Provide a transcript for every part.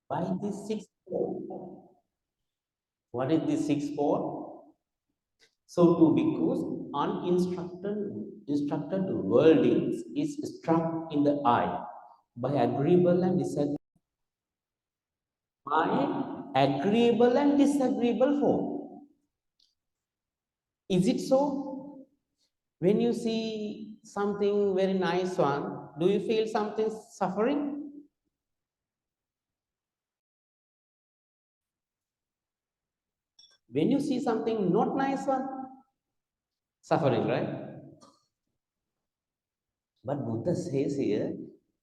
by the sixth fold. What is the sixth fold? So to bhikkhus, instructed worldings is struck in the eye by agreeable and disagreeable. By agreeable and disagreeable form. Is it so? When you see something very nice one, do you feel something suffering? When you see something not nice one, suffering, right? But Buddha says here,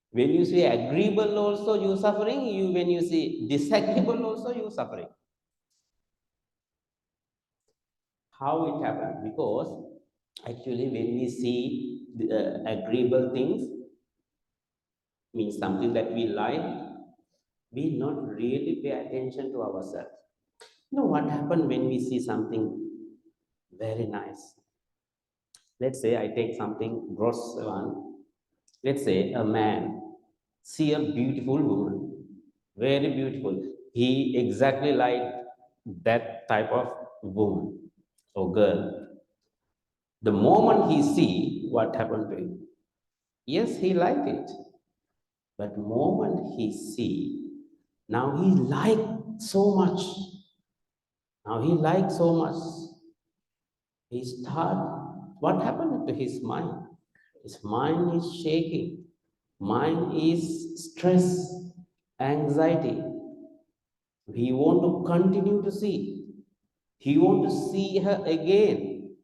when you see agreeable also you suffering, when you see disagreeable also you suffering. How it happened? Because actually when we see the agreeable things, means something that we like, we not really pay attention to ourselves. You know what happened when we see something very nice? Let's say I take something gross one. Let's say a man see a beautiful woman, very beautiful. He exactly like that type of woman or girl. The moment he see, what happened to him? Yes, he liked it. But moment he see, now he liked so much. Now he liked so much. He start, what happened to his mind? His mind is shaking. Mind is stress, anxiety. He want to continue to see. He want to see her again.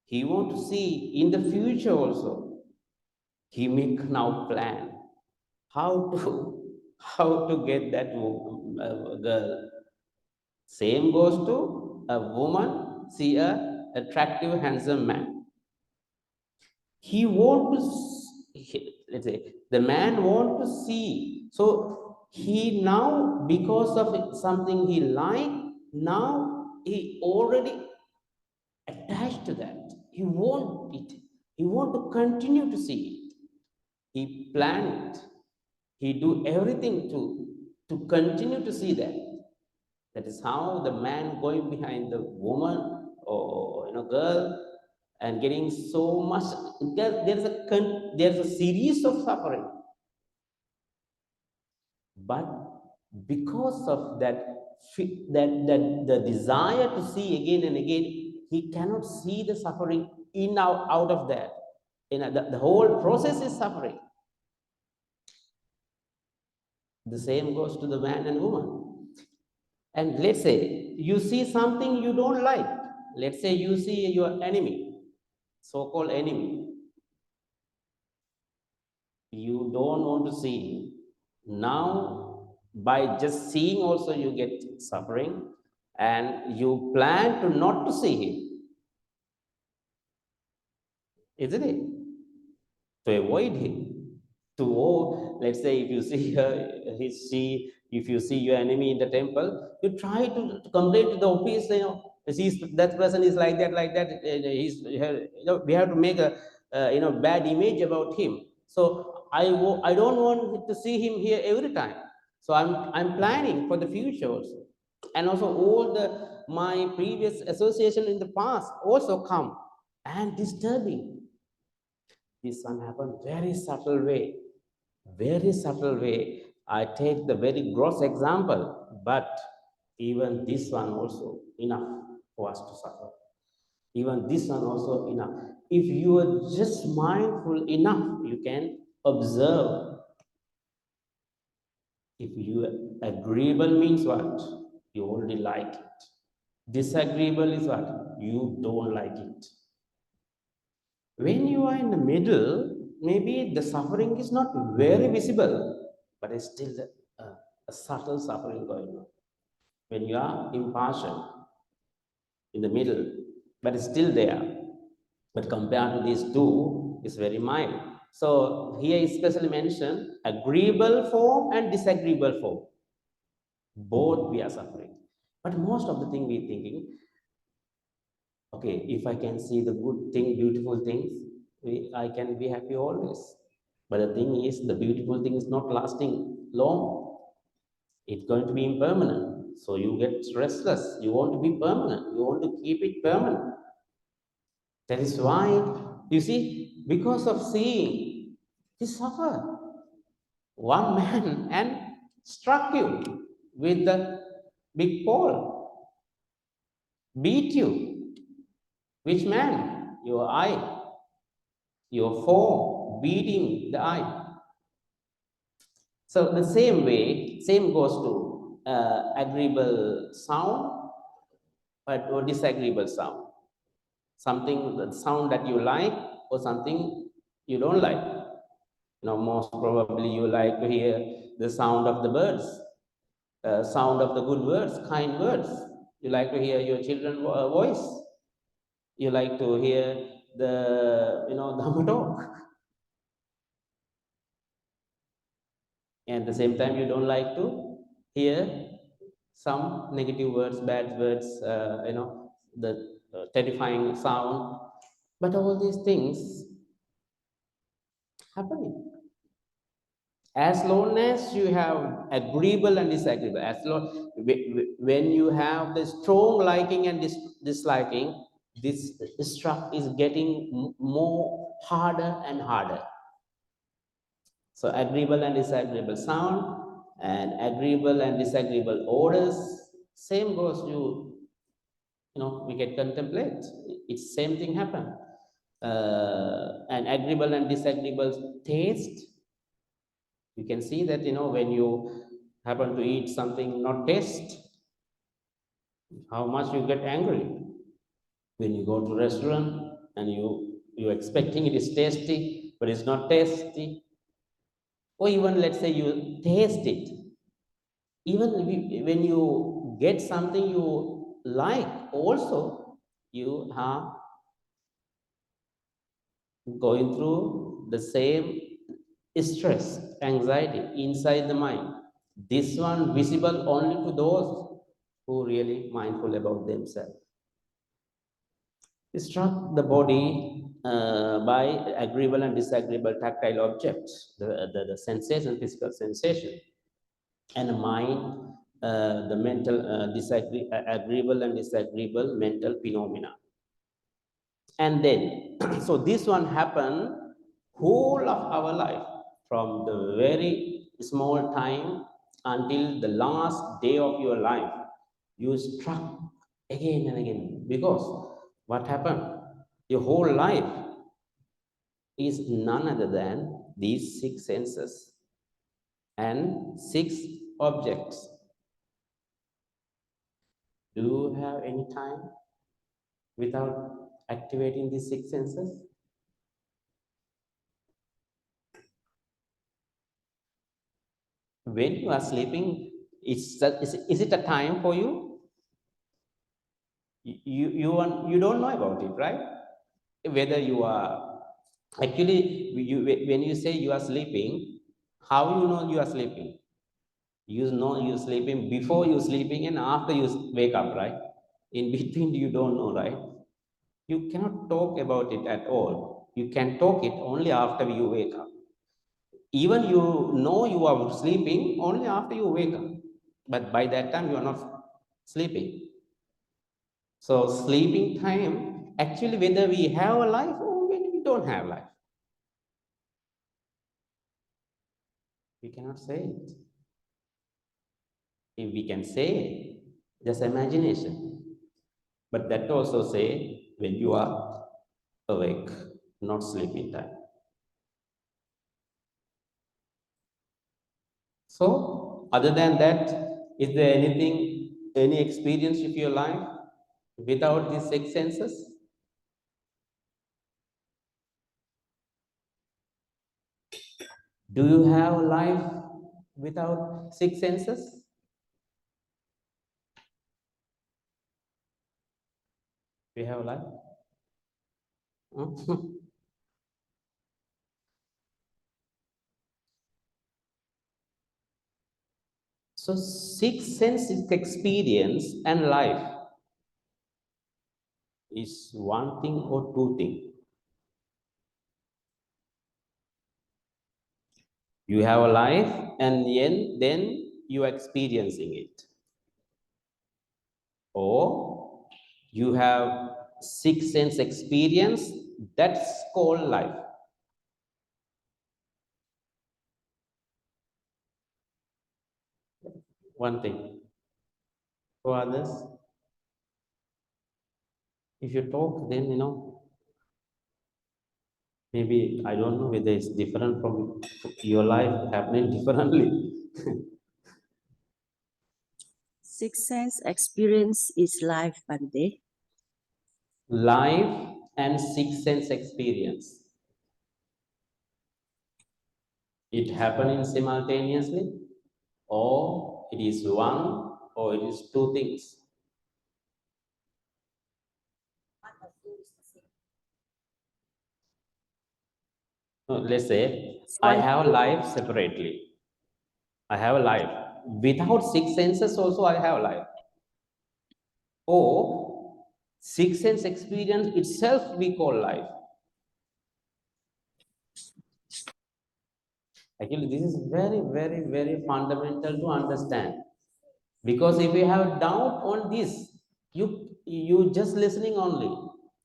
He want to see in the future also. He make now plan how to get that girl. Same goes to a woman see a attractive handsome man. He want to, let's say the man want to see. So he now, because of something he like, now he already attached to that. He want it. He want to continue to see it. He plan it. He do everything to continue to see that. That is how the man going behind the woman or girl and getting so much. There's a series of suffering, but because of that the desire to see again and again, he cannot see the suffering in out of that. The whole process is suffering. The same goes to the man and woman. And let's say you see something you don't like. Let's say you see your enemy, so-called enemy. You don't want to see him. Now, by just seeing also you get suffering, and you plan to not to see him, isn't it? To avoid him. Let's say if you see if you see your enemy in the temple, you try to complain to the office, that person is like that, we have to make a bad image about him. So I don't want to see him here every time. So I'm planning for the future also, and also all my previous association in the past also come and disturbing. This one happened very subtle way. Very subtle way. I take the very gross example, but even this one also enough for us to suffer. Even this one also enough. If you are just mindful enough, you can observe. If you agreeable means what? You already like it. Disagreeable is what? You don't like it. When you are in the middle, maybe the suffering is not very visible, but it's still a subtle suffering going on. When you are impartial, in the middle, but it's still there. But compared to these two, it's very mild. So here is specially mentioned agreeable form and disagreeable form. Both we are suffering. But most of the thing we're thinking, okay, if I can see the good thing, beautiful things, I can be happy always. But the thing is, the beautiful thing is not lasting long. It's going to be impermanent. So you get restless. You want to be permanent. You want to keep it permanent. That is why, you see, because of seeing, you suffer. One man and struck you with the big pole, beat you. Which man? Your eye, your form, beating the eye. So the same way, same goes to agreeable sound, but or disagreeable sound. Something, the sound that you like, or something you don't like. Most probably you like to hear the sound of the birds, sound of the good words, kind words. You like to hear your children's voice. You like to hear the, Dhamma talk. And at the same time, you don't like to hear some negative words, bad words, the terrifying sound. But all these things happening. As long as you have agreeable and disagreeable, when you have the strong liking and disliking, this struct is getting more harder and harder. So agreeable and disagreeable sound, and agreeable and disagreeable orders. Same goes to, we can contemplate. It's same thing happen. And agreeable and disagreeable taste. You can see that, when you happen to eat something not taste, how much you get angry. When you go to restaurant and you're expecting it is tasty, but it's not tasty. Or even, let's say, you taste it. Even when you get something you like, also you are going through the same stress, anxiety inside the mind. This one visible only to those who really mindful about themselves. Struck the body by agreeable and disagreeable tactile objects, the sensation, physical sensation, and the mind, the mental agreeable and disagreeable mental phenomena. And then, so this one happened whole of our life, from the very small time until the last day of your life. You struck again and again, because what happened? Your whole life is none other than these six senses and six objects. Do you have any time without activating these six senses? When you are sleeping, is it a time for you? You don't know about it, right? Whether you are actually, when you say you are sleeping, how you know you are sleeping? You know you're sleeping before you're sleeping and after you wake up, right? In between, you don't know, right? You cannot talk about it at all. You can talk it only after you wake up. Even you know you are sleeping only after you wake up. But by that time, you are not sleeping. So sleeping time, actually, whether we have a life or when we don't have life, we cannot say it. If we can say, just imagination. But that also say when you are awake, not sleeping time. So, other than that, is there anything, any experience of your life without these six senses? Do you have a life without six senses? We have a life. So, six senses experience and life is one thing or two things. You have a life, and then you are experiencing it. Or you have six sense experience, that's called life. One thing. For others, if you talk, then maybe I don't know whether it's different from your life happening differently. Six sense experience is life, Bhante. Life and six sense experience. It happening simultaneously, or it is one, or it is two things. Let's say I have a life separately. I have a life. Without six senses also I have a life. Or six sense experience itself we call life. Actually, this is very, very, very fundamental to understand. Because if you have doubt on this, you just listening only.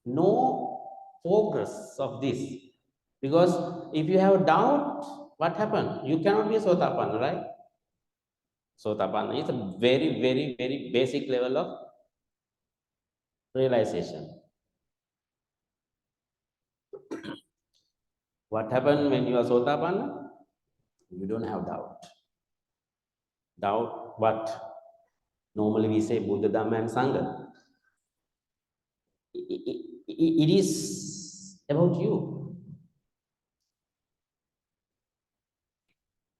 No progress of this. Because if you have doubt, what happened? You cannot be Sotapanna, right? Sotapanna is a very, very, very basic level of realization. What happened when you are Sotapanna? You don't have doubt. Doubt what? Normally we say Buddha, Dhamma and Sangha. It is about you.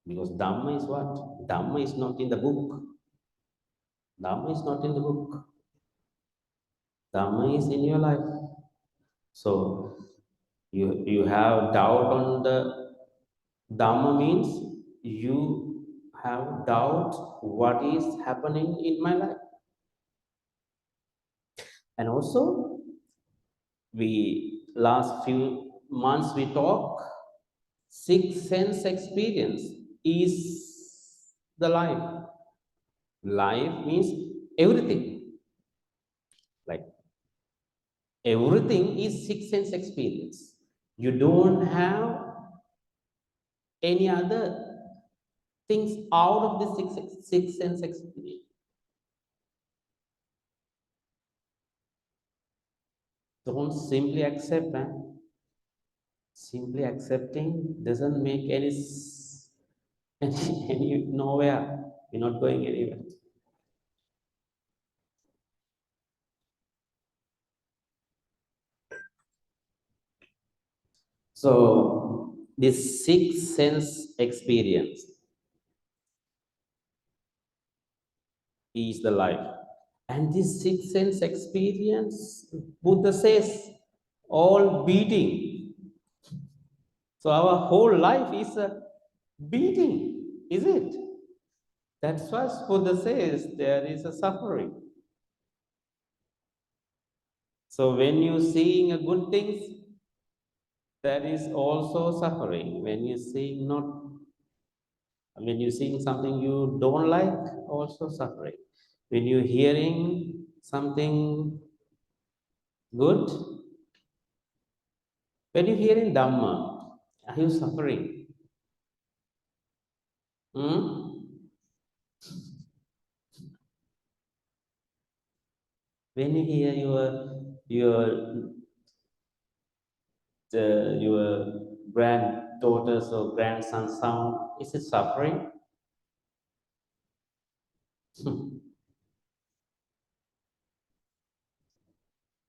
Because Dhamma is what? Dhamma is not in the book. Dhamma is not in the book. Dhamma is in your life. So you have doubt on the Dhamma means you have doubt what is happening in my life. And also, last few months we talk, six sense experience is the life. Life means everything. Like everything is six sense experience. You don't have any other things out of the six sense experience. Don't simply accept, man. Simply accepting doesn't make any nowhere. You're not going anywhere. So this six sense experience is the life. And this six sense experience, Buddha says, all beating. So our whole life is a beating, is it? That's why Buddha says there is a suffering. So when you're seeing a good things, there is also suffering. When you're seeing something you don't like, also suffering. When you're hearing something good, when you're hearing Dhamma, are you suffering? When you hear your granddaughter's or grandson's sound, is it suffering?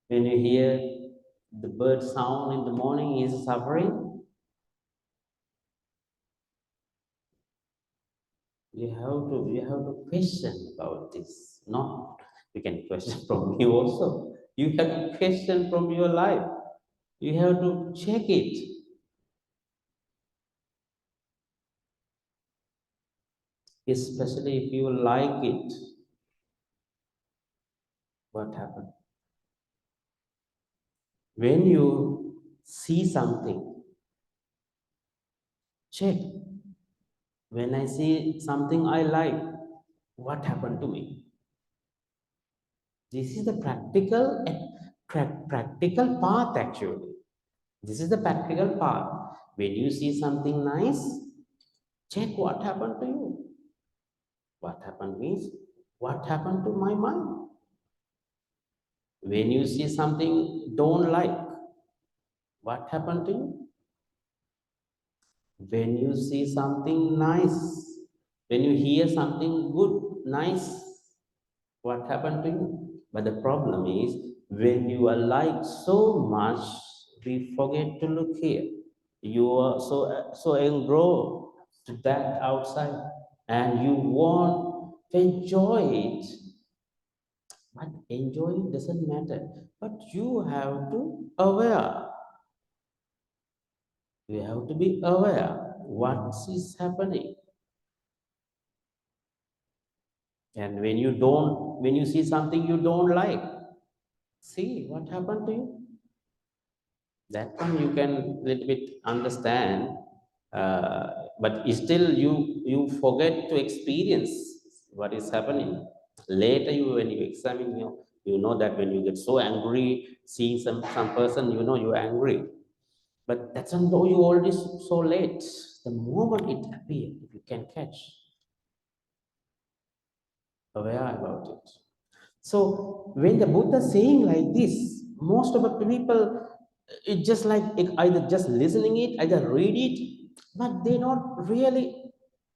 When you hear the bird sound in the morning, is it suffering? You have to question about this. Not you can question from you also. You have to question from your life. You have to check it. Especially if you like it. What happened? When you see something, check. When I see something I like, what happened to me? This is the practical path actually. This is the practical path. When you see something nice, check what happened to you. What happened means, what happened to my mind? When you see something don't like, what happened to you? When you see something nice, when you hear something good, nice, what happened to you? But the problem is, when you are like so much, we forget to look here. You are so engrossed to that outside, and you want to enjoy it. But enjoying doesn't matter. But you have to aware. You have to be aware what is happening. And when you see something you don't like, see what happened to you. That one you can little bit understand, but still you forget to experience what is happening. Later, when you examine, you know that when you get so angry, seeing some person, you're angry. But that's though you already so late. The moment it appears, if you can catch, aware about it. So when the Buddha is saying like this, most of the people, it just like either just listening it, either read it, but they not really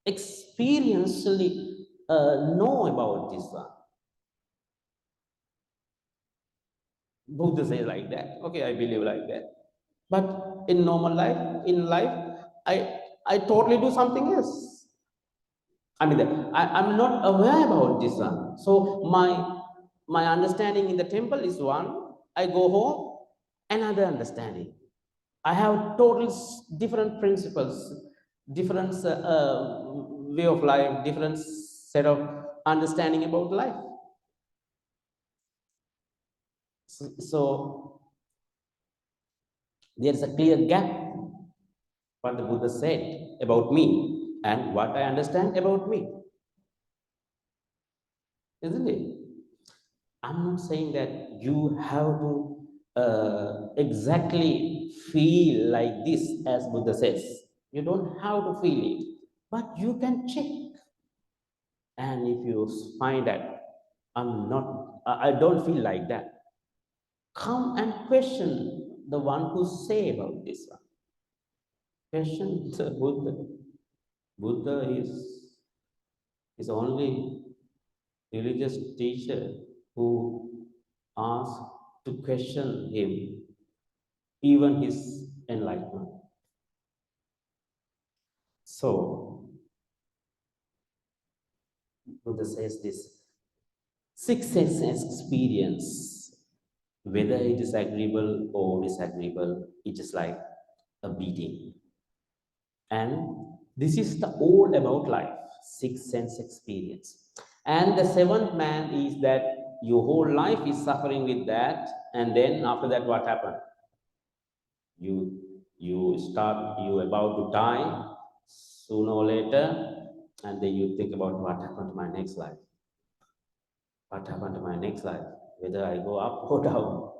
experientially know about this one. Buddha say like that. Okay, I believe like that. But in normal life, I totally do something else. I mean, I'm not aware about this one. So my understanding in the temple is one. I go home, another understanding. I have total different principles, different way of life, different set of understanding about life. So there is a clear gap what the Buddha said about me and what I understand about me, isn't it? I'm not saying that you have to exactly feel like this as Buddha says. You don't have to feel it, but you can check. And if you find that I don't feel like that, come and question the one who say about this one. Question the Buddha. Buddha is only religious teacher who asked to question him, even his enlightenment. So, Buddha says this six sense experience, whether it is agreeable or disagreeable, it is like a beating. And this is the all about life, six sense experience. And the seventh man is that your whole life is suffering with that, and then after that, what happened? You about to die sooner or later, and then you think about what happened to my next life. What happened to my next life? Whether I go up or down.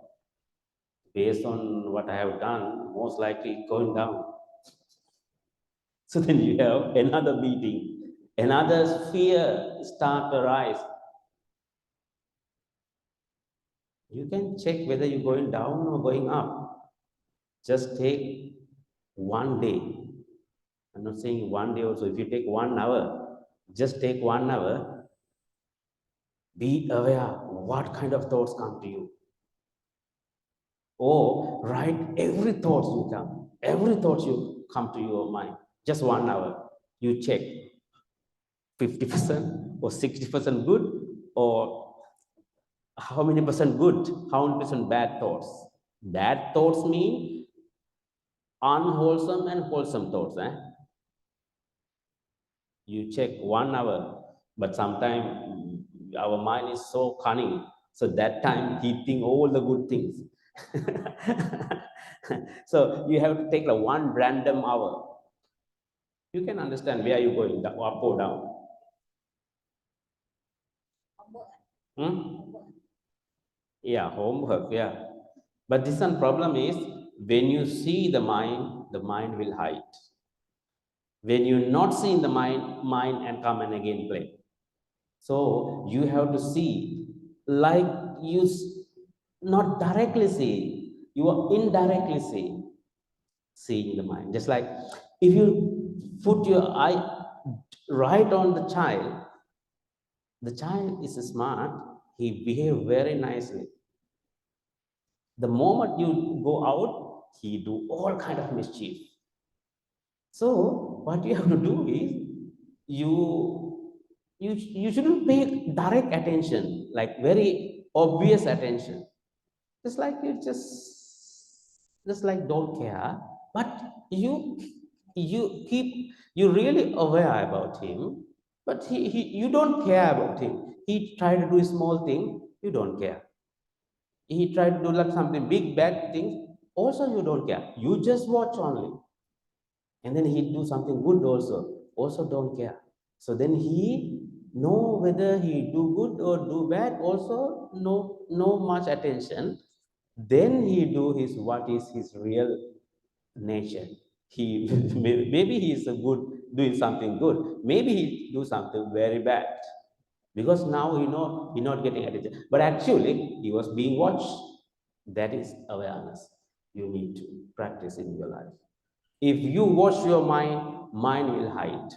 Based on what I have done, most likely going down. So then you have another beating, another fear start to rise. You can check whether you're going down or going up. Just take one day. I'm not saying one day also. If you take 1 hour, just take 1 hour. Be aware what kind of thoughts come to you. Or write every thought you come to your mind. Just 1 hour. You check 50% or 60% good, or how many percent good, how many percent bad thoughts. Bad thoughts mean unwholesome and wholesome thoughts. You check 1 hour, but sometimes our mind is so cunning, so that time he think all the good things. So you have to take like one random hour. You can understand where you're going, up or down. Yeah, homework, yeah. But this one problem is, when you see the mind will hide. When you not see in the mind and come and again play. So you have to see, like you not directly see, you are indirectly seeing the mind. Just like if you put your eye right on the child is smart, he behave very nicely. The moment you go out, he do all kind of mischief. So what you have to do is, you shouldn't pay direct attention, like very obvious attention. Just like you just like don't care, but you really aware about him, but he you don't care about him. He try to do a small thing, you don't care. He tried to do like something big bad things, also you don't care. You just watch only. And then he do something good also don't care. So then he know whether he do good or do bad, also no much attention. Then he do his what is his real nature. He maybe he is a good doing something good, maybe he do something very bad, because now he not getting attention, but actually he was being watched. That is awareness you need to practice in your life. If you watch your mind will hide.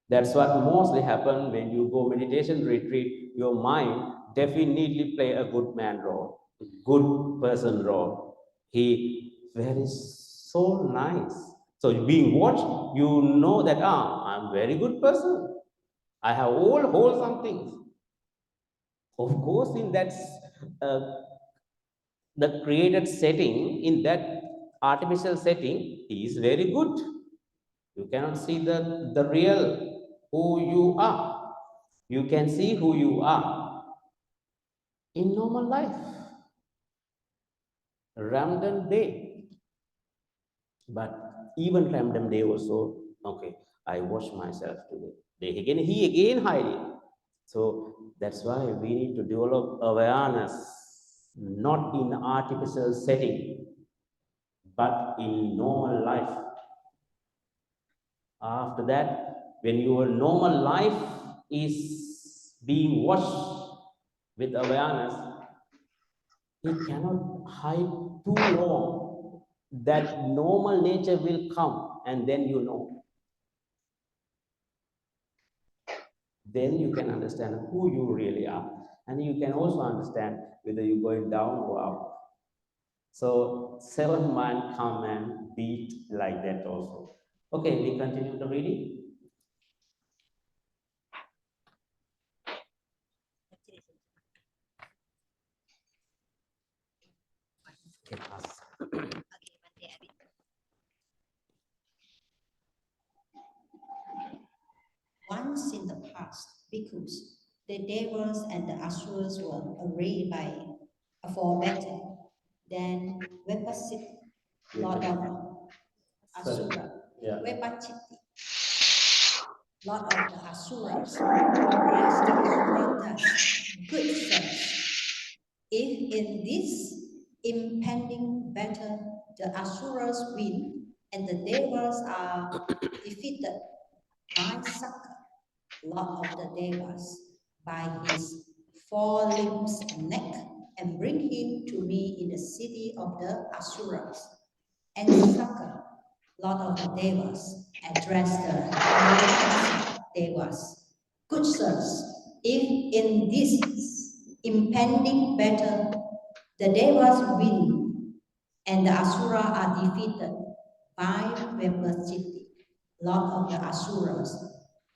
That's what mostly happen when you go meditation retreat. Your mind definitely play a good man role, good person role. He very so nice. So being watched, you know that I'm very good person. I have all wholesome things. Of course, in that uh, the created setting, in that artificial setting, he is very good. You cannot see the real who you are. You can see who you are in normal life. Ramadan day. But even Ramadan day also, okay, I wash myself today. He again hiding. So that's why we need to develop awareness, not in artificial setting, but in normal life. After that, when your normal life is being washed with awareness, he cannot hide too long. That normal nature will come, and then you know. Then you can understand who you really are. And you can also understand whether you're going down or up. So 7 months come and beat like that also. Okay, we continue the reading. Once in the past, bhikkhus, the devas and the asuras were arrayed by for battle. Then Vepasiti, Lord of Asura, Vepachiti, Lord of the Asuras, addressed the Asura thus: good sirs, if in this impending battle the Asuras win and the devas are defeated by Sakka, Lord of the Devas, by his 4 limbs and neck, and bring him to me in the city of the Asuras. And Sakka, Lord of the Devas, addressed the Yavakalapi Devas: good sirs, if in this impending battle the Devas win and the Asura are defeated by Vepasiti, Lord of the Asuras,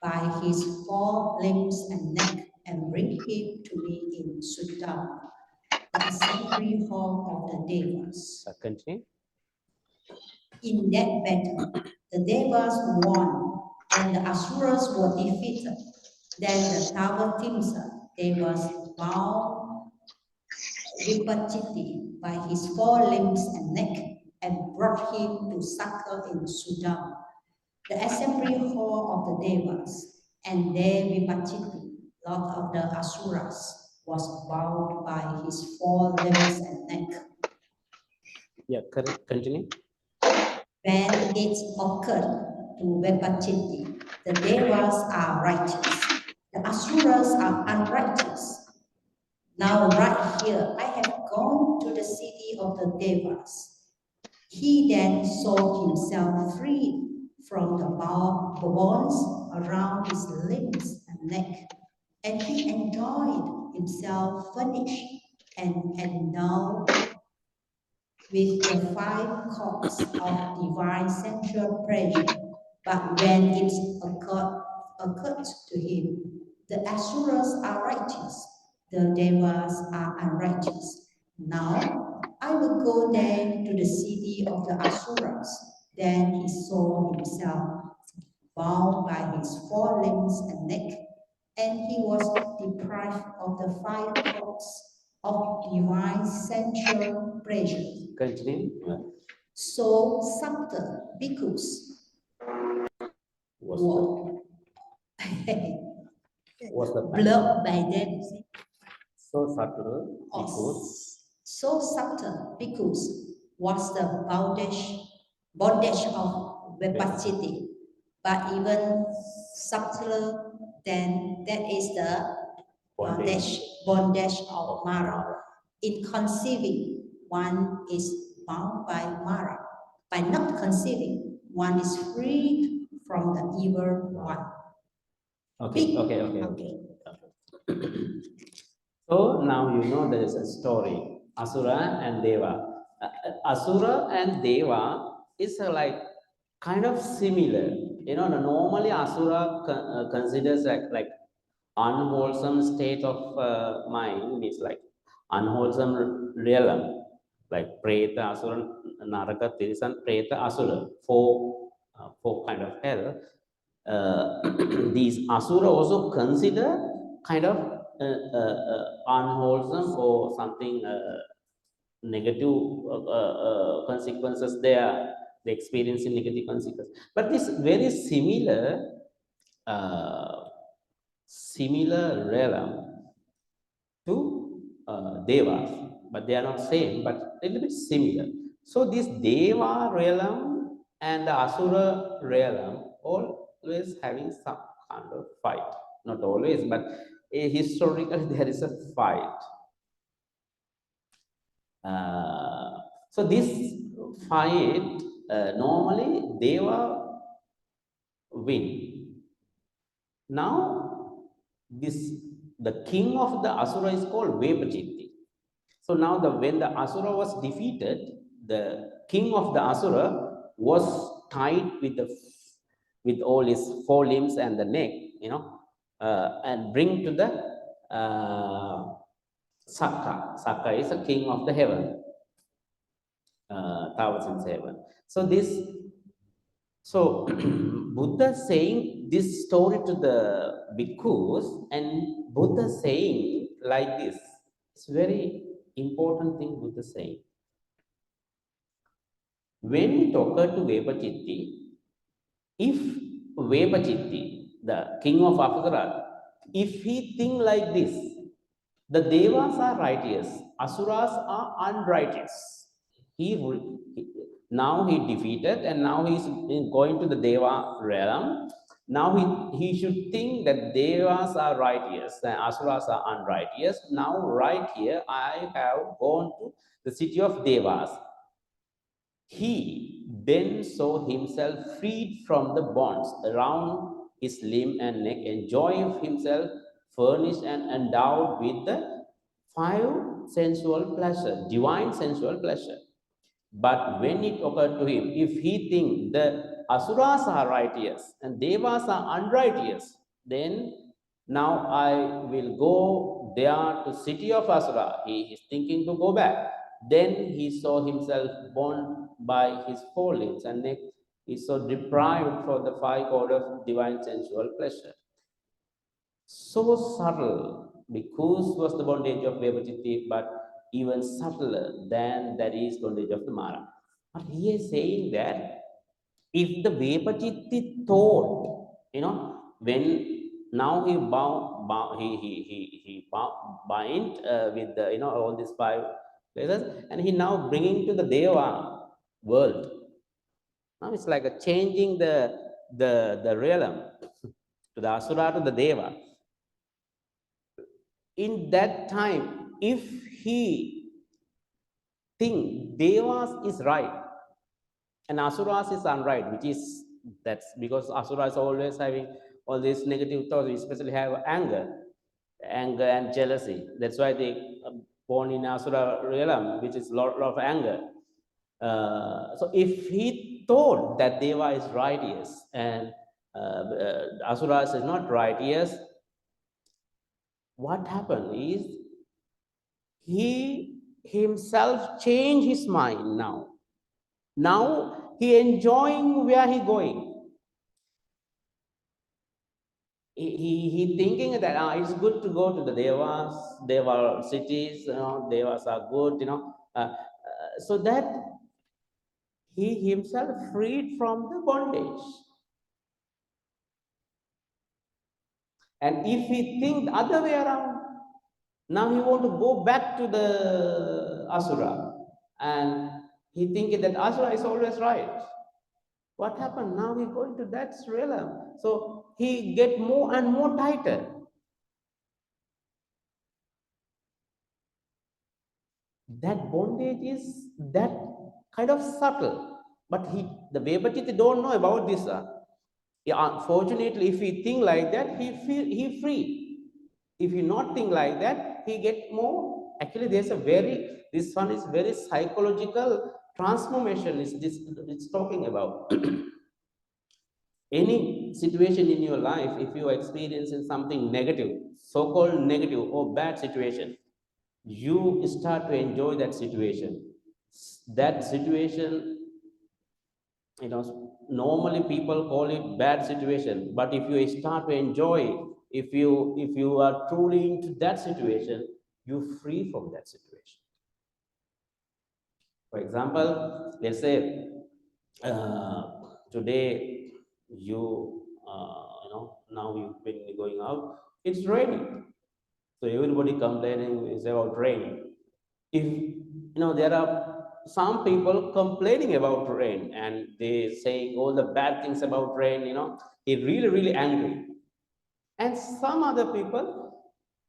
by his 4 limbs and neck, and bring him to me in Subang, the assembly hall of the Devas. Continue. In that battle, the Devas won and the Asuras were defeated. Then the Tavatimsa Devas bound Vipachiti by his 4 limbs and neck and brought him to Sakka in Subang, the assembly hall of the Devas, and there Vipachiti, Lord of the Asuras, was bound by his 4 limbs and neck. Yeah, correct. Continue. When it occurred to Vepachiti, the Devas are righteous, the Asuras are unrighteous. Now right here, I have gone to the city of the Devas. He then saw himself freed from the bonds around his limbs and neck, and he enjoyed himself furnished and endowed with the 5 cords of divine sensual pleasure. But when it occurred to him, the Asuras are righteous, the Devas are unrighteous. Now I will go there to the city of the Asuras. Then he saw himself bound by his 4 limbs and neck, and he was deprived of the 5 cords of divine sensual pleasure. Continue. So subtle bhikkhus Was the blurred by them. so subtle because So subtle bhikkhus was the bondage of Vipachiti, but even subtler than that is the bondage of Māra. In conceiving, one is bound by Māra. By not conceiving, one is freed from the evil one. Okay. So now you know there is a story, Asura and Deva. Asura and Deva is like kind of similar. You know, normally Asura considers like unwholesome state of mind, means like unwholesome realm, like Preta, Asura, Naraka, Tirisan, Preta, Asura, four kind of hell. These Asura also consider kind of unwholesome or something negative consequences there. They experience negative consequences. But this very similar realm to Devas, but they are not same, but a little bit similar. So this Deva realm and the Asura realm always having some kind of fight. Not always, but historically there is a fight. So this fight, normally Deva win. Now the king of the Asura is called Vepachiti. So now when the Asura was defeated, the king of the Asura was tied with all his 4 limbs and the neck, you know, and bring to the Sakka. Sakka is a king of the heaven, thousands heaven. So Buddha saying this story to the bhikkhus, and Buddha saying like this. It's very important thing Buddha saying. When it occurred to Vepachiti, if Vepachiti, the king of Apsara, if he think like this, the Devas are righteous, Asuras are unrighteous. Now he defeated, and now he's going to the Deva realm. Now he should think that Devas are righteous and Asuras are unrighteous. Now right here, I have gone to the city of Devas. He then saw himself freed from the bonds around his limb and neck, enjoying himself furnished and endowed with the 5 sensual pleasure, divine sensual pleasure. But when it occurred to him, if he think the Asuras are righteous and Devas are unrighteous, then now I will go there to city of Asura. He is thinking to go back. Then he saw himself bound by his 4 limbs and neck. He so deprived from the 5 chord of divine sensual pleasure. So subtle, because was the bondage of Vepachiti, but even subtler than that is bondage of the Māra. But he is saying that if the Vepachiti thought, you know, when Now he bind with the, you know, all these 5 places, and he now bringing to the Deva world. Now it's like a changing the realm to the Asura to the Deva. In that time, if he think Devas is right and Asuras is unright, which is, that's because Asura is always having all these negative thoughts, especially have anger and jealousy. That's why they born in Asura realm, which is lot of anger. So if he thought that Deva is righteous and Asuras is not righteous, what happened is he himself changed his mind now. Now he enjoying where he going. He thinking that it's good to go to the Deva cities, you know, Devas are good, you know, so that he himself freed from the bondage. And if he think the other way around, now he want to go back to the Asura, and he thinking that Asura is always right. What happened? Now he going to that realm. So he get more and more tighter. That bondage is that kind of subtle. But the Vepachiti don't know about this. Yeah, unfortunately, if he think like that, he free. If you not think like that, he get more. Actually, this one is very psychological transformation. Is this it's talking about? Any situation in your life, if you are experiencing something negative, so-called negative or bad situation, you start to enjoy that situation. That situation, you know, normally people call it bad situation, but if you start to enjoy it, if you are truly into that situation, you free from that situation. For example, let's say today you know, now you've been going out, it's raining, so everybody complaining is about rain. If you know, there are some people complaining about rain and they saying all the bad things about rain, you know, they're really angry. And some other people,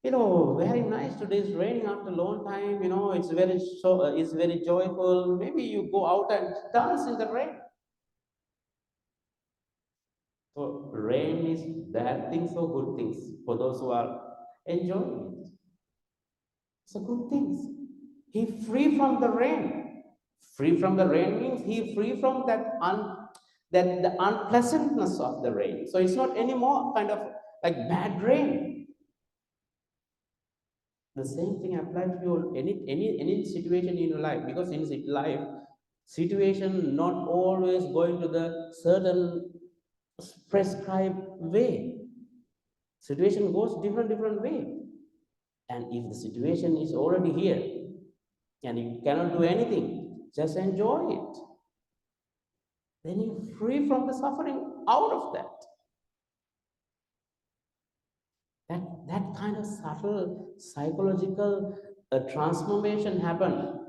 you know, very nice, today is raining after a long time, you know, it's very joyful, maybe you go out and dance in the rain. So rain is bad things or good things for those who are enjoying it. It's a good things. He free from the rain. Free from the rain means he free from that the unpleasantness of the rain. So it's not anymore kind of like bad rain. The same thing applies to your any situation in your life, because in life situation not always going to the certain prescribed way. Situation goes different way, and if the situation is already here and you cannot do anything, just enjoy it. Then you're free from the suffering out of that. That kind of subtle psychological transformation happened.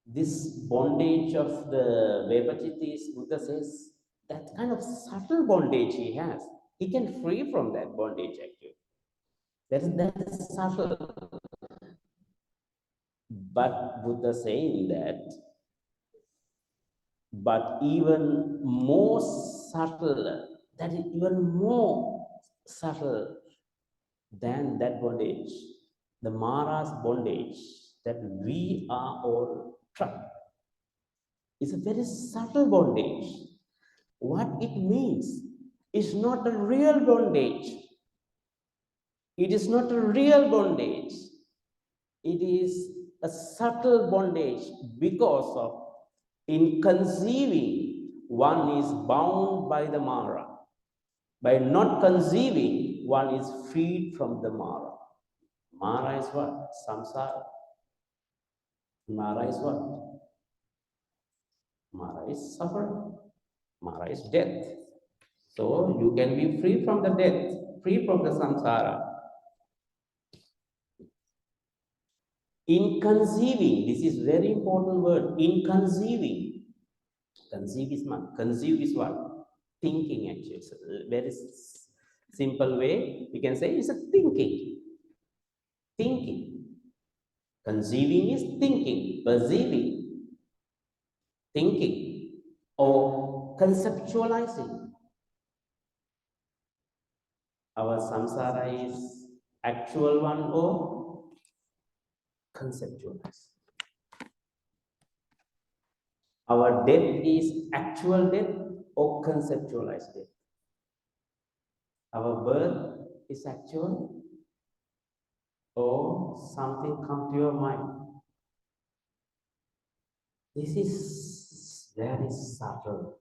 This bondage of the Vepachitis, Buddha says, that kind of subtle bondage he has, he can free from that bondage actually. That is subtle. But Buddha saying that, but even more subtle, that is even more subtle than that bondage, the Māra's bondage that we are all trapped, is a very subtle bondage. What it means is not a real bondage. It is not a real bondage. It is a subtle bondage, because of in conceiving, one is bound by the Māra. By not conceiving, one is freed from the Māra. Māra is what? Samsara. Māra is what? Māra is suffering. Māra is death. So you can be free from the death. free from the samsara. In conceiving, this is very important word, in conceiving. Conceive is what? Thinking actually. It's a very simple way, we can say it's a thinking. Thinking. Conceiving is thinking, perceiving, thinking, or conceptualizing. Our samsara is actual one or conceptualized. Our death is actual death or conceptualized death. Our birth is actual or something come to your mind. This is very subtle.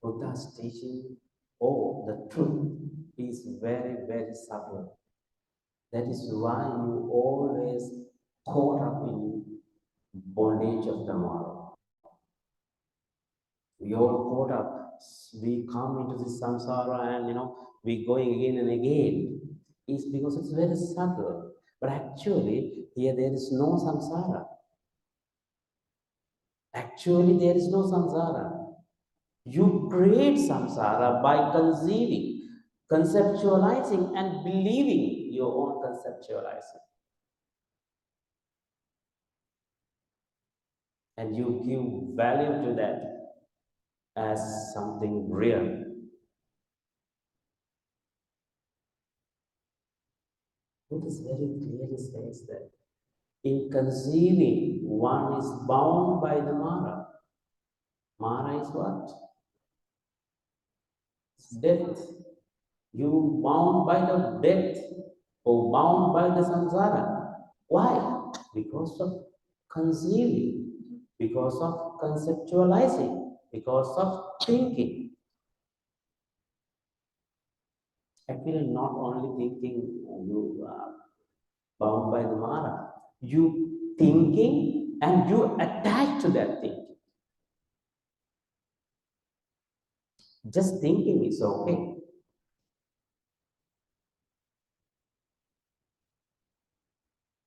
Buddha's teaching, the truth is very, very subtle. That is why you always caught up in bondage of the Māra. We all caught up. We come into this samsara and we going again and again. It's because it's very subtle. But actually, here there is no samsara. Actually, there is no samsara. You create samsara by conceiving, conceptualizing, and believing your own conceptualizing. And you give value to that as something real. Buddha very clearly says that in conceiving, one is bound by the Māra. Māra is what? It's death. You bound by the death or bound by the samsara. Why? Because of conceiving, because of conceptualizing, because of thinking. Actually, not only thinking, you are bound by the Māra. You thinking and you attach to that thinking. Just thinking is okay.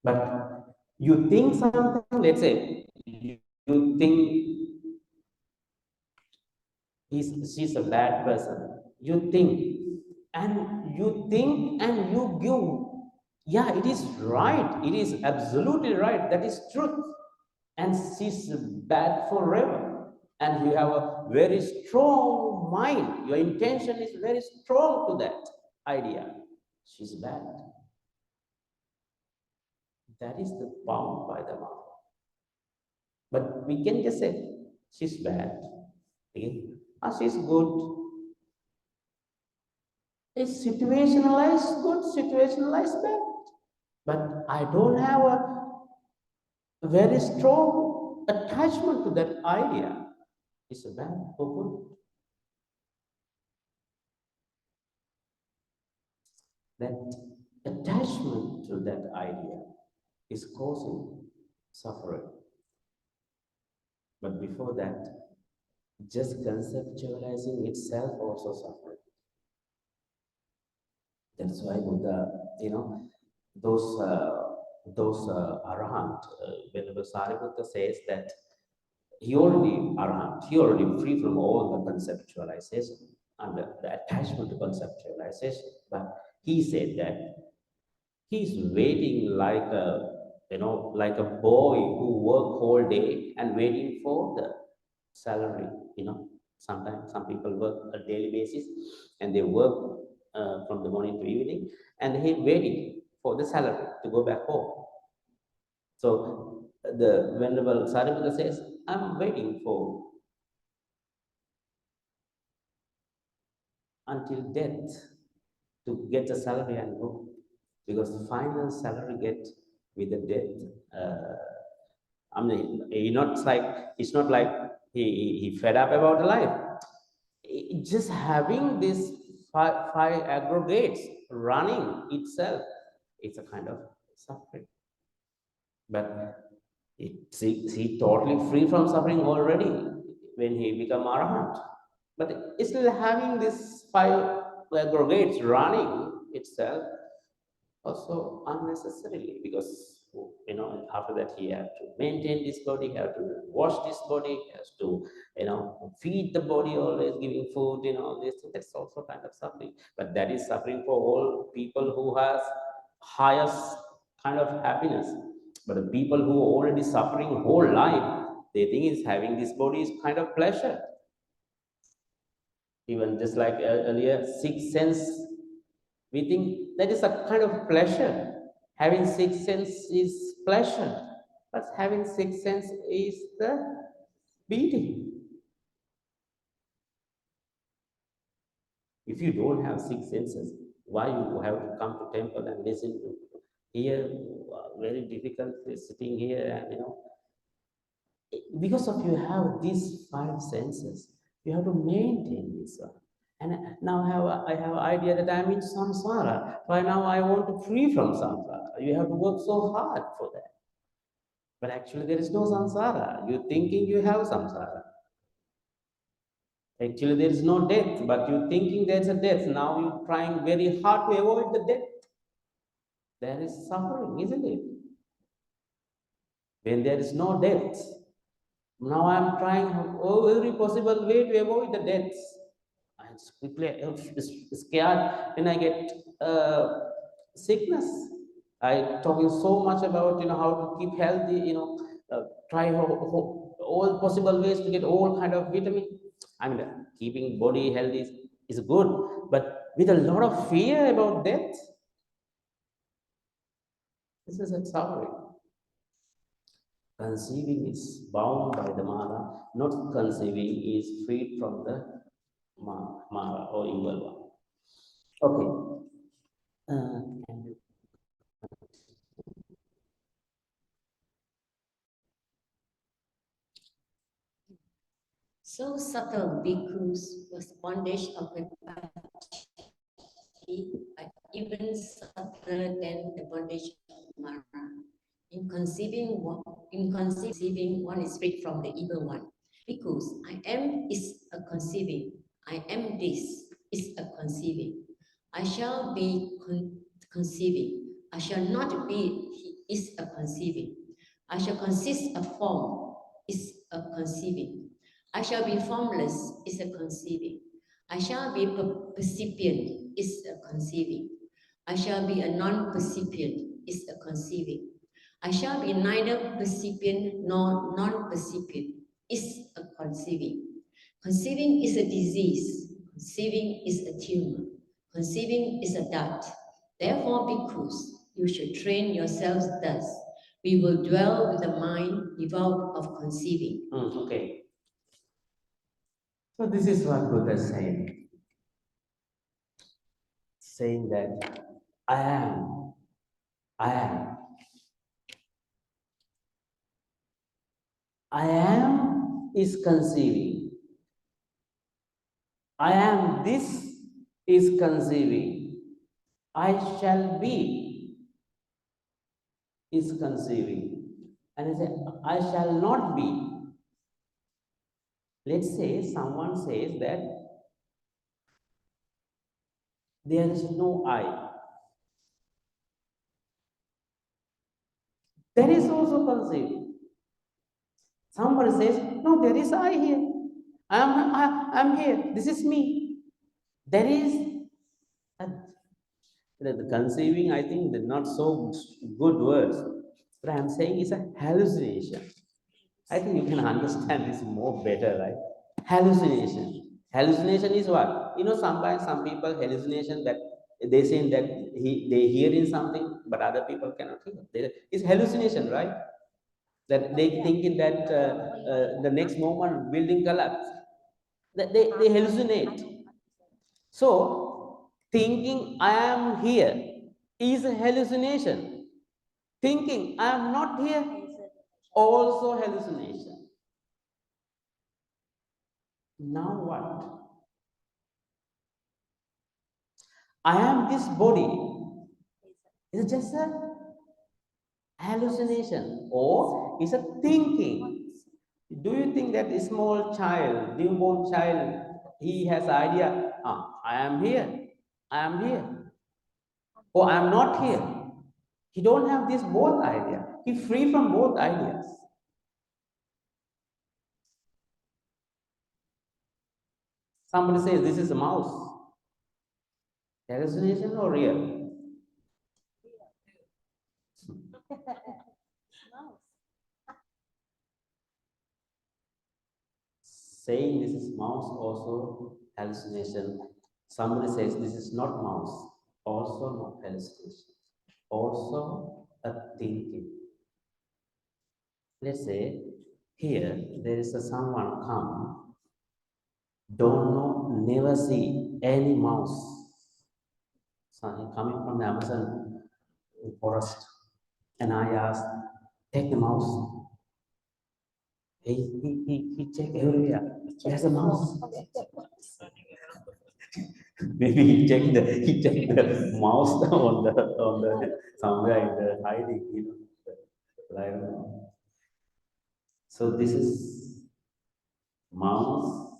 But you think something, let's say, you think she's a bad person. You think and you give. Yeah, it is right. It is absolutely right. That is truth. And she's bad forever. And you have a very strong mind. Your intention is very strong to that idea. She's bad. That is the bound by the mouth. But we can just say, she's bad. Okay? She's good. It's situationalized good, situationalized bad. But I don't have a very strong attachment to that idea. It's a bad or good. That attachment to that idea is causing suffering. But before that, just conceptualizing itself also suffering. That's why Buddha, those arahant, Venerable Sariputta says that he already arahant, he already free from all the conceptualization and the attachment to conceptualization. But he said that he's waiting like a boy who work whole day and waiting for the salary. Sometimes some people work on a daily basis and they work from the morning to evening, and he waiting for the salary to go back home. So the Venerable Sariputta says, I'm waiting for until death to get the salary and go, because the final salary get with the death. It's not like he fed up about the life. Just having this five aggregates running itself, it's a kind of suffering. But he totally free from suffering already when he become arahant. But still having this five aggregates running itself also unnecessarily, because after that he has to maintain this body, he has to wash this body, he has to feed the body, always giving food, this. That's also kind of suffering. But that is suffering for all people who has highest kind of happiness. But the people who are already suffering whole life, they think is having this body is kind of pleasure. Even just like earlier, sixth sense, we think that is a kind of pleasure. Having sixth sense is pleasure, but having sixth sense is the beating. If you don't have six senses, why you have to come to temple and listen to here? Very difficult sitting here, and because of you have these five senses, you have to maintain this one. And now I have an idea that I'm in samsara. By now I want to free from samsara. You have to work so hard for that. But actually there is no samsara. You're thinking you have samsara. Actually there is no death, but you're thinking there's a death. Now you're trying very hard to avoid the death. There is suffering, isn't it? When there is no death, now I'm trying every possible way to avoid the deaths. I'm quickly scared when I get sickness. I talking so much about how to keep healthy. Try all possible ways to get all kind of vitamin. I mean, keeping body healthy is good, but with a lot of fear about death, this is a suffering. Conceiving is bound by the Māra, not conceiving is freed from the Māra or evil one. Okay. So subtle bhikkhus was bondage of even subtler than the bondage of Māra. In conceiving, one is freed from the evil one. Because I am is a conceiving. I am this is a conceiving. I shall be conceiving. I shall not be is a conceiving. I shall consist of form is a conceiving. I shall be formless is a conceiving. I shall be percipient is a conceiving. I shall be a non-percipient is a conceiving. I shall be neither percipient nor non-percipient is a conceiving. Conceiving is a disease. Conceiving is a tumor. Conceiving is a dart. Therefore, bhikkhus, you should train yourselves thus. We will dwell with the mind devoid of conceiving. Okay. So this is what Buddha is saying. Saying that I am. I am is conceiving. I am this is conceiving. I shall be is conceiving. And I say, I shall not be. Let's say someone says that there is no I. That is also conceiving. Somebody says, no, there is I here. I'm here. This is me. There is the conceiving, I think they're not so good words. But I'm saying it's a hallucination. I think you can understand this more better, right? Hallucination. Hallucination is what? Sometimes some people hallucination that they say that they hear in something, but other people cannot hear. It's hallucination, right? That they thinking that the next moment building collapse. That they hallucinate. So thinking I am here is a hallucination. Thinking I am not here also hallucination. Now what? I am this body. Is it just a hallucination or is a thinking? Do you think that a small child, newborn child, he has idea, I am here, I am here. Oh, I'm not here. He don't have this both idea. He free from both ideas. Somebody says this is a mouse. Hallucination or real? Saying this is mouse also hallucination. Somebody says this is not mouse, also not hallucination, also a thinking. Let's say here there is a someone come, don't know, never see any mouse. So he coming from the Amazon forest, and I asked, take the mouse. He check everywhere. There's a mouse. Maybe he checked the mouse on the somewhere in the hiding, I don't know. So this is mouse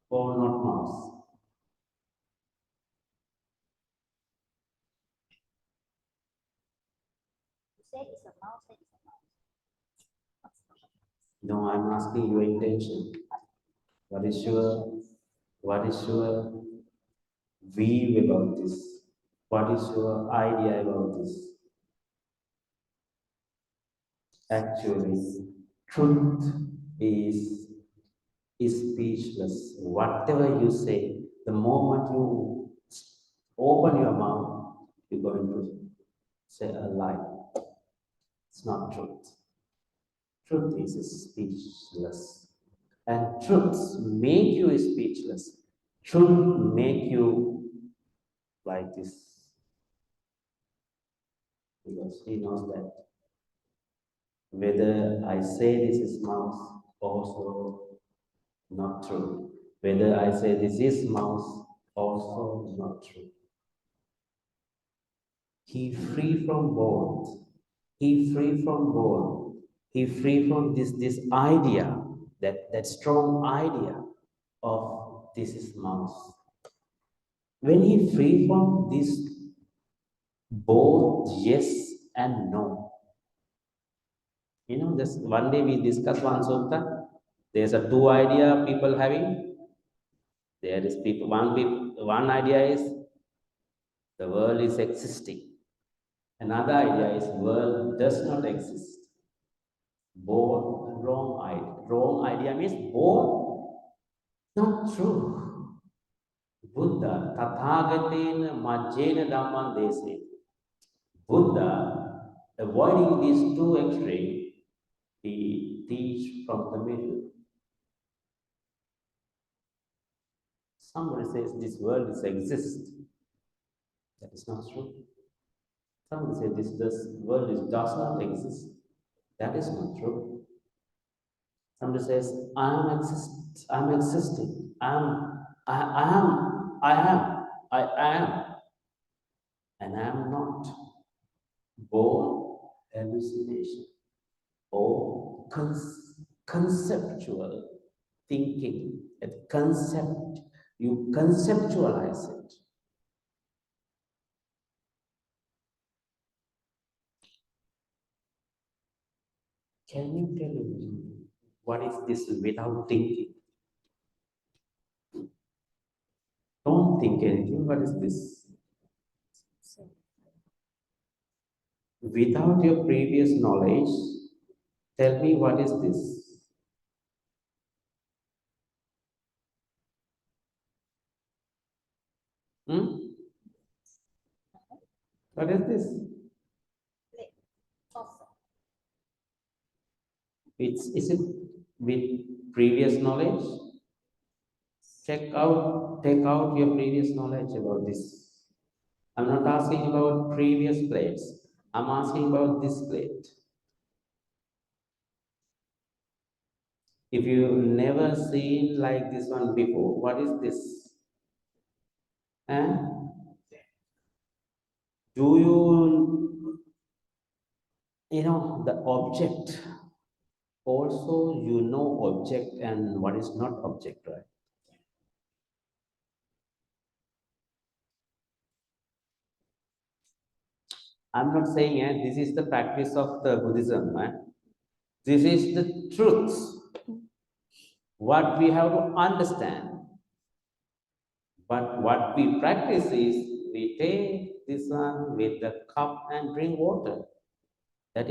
or not mouse? You said it's a mouse, it's a mouse. No, I'm asking your intention. What is your view about this? What is your idea about this? Actually, truth is speechless. Whatever you say, the moment you open your mouth, you're going to say a lie. It's not truth. Truth is speechless. And truths make you speechless. Truth make you like this. Because he knows that whether I say this is mouse, also not true. Whether I say this is mouse, also not true. He free from both. He free from both. He free from this idea, that strong idea of this is mouse. When he free from this both yes and no, just one day we discussed one sutta. There's a two idea people having. There is one idea is the world is existing. Another idea is world does not exist. Both wrong idea. Wrong idea means both not true. Buddha, Tathagatena Majjena Dhamman, they say. Buddha, avoiding these two extremes, he teach from the middle. Somebody says this world is exist. That is not true. Somebody says this world does not exist. That is not true. Somebody says, I'm existing. I am, and I am not. Both hallucination or conceptual thinking. That concept, you conceptualize it. Can you tell me what is this without thinking? Don't think anything. What is this? Without your previous knowledge, tell me what is this? What is this? Is it with previous knowledge? Take out your previous knowledge about this. I'm not asking about previous plates. I'm asking about this plate. If you never seen like this one before, what is this? And do you know the object? Also, object and what is not object, right? I'm not saying this is the practice of the Buddhism. This is the truth. What we have to understand. But what we practice is we take this one with the cup and drink water. That's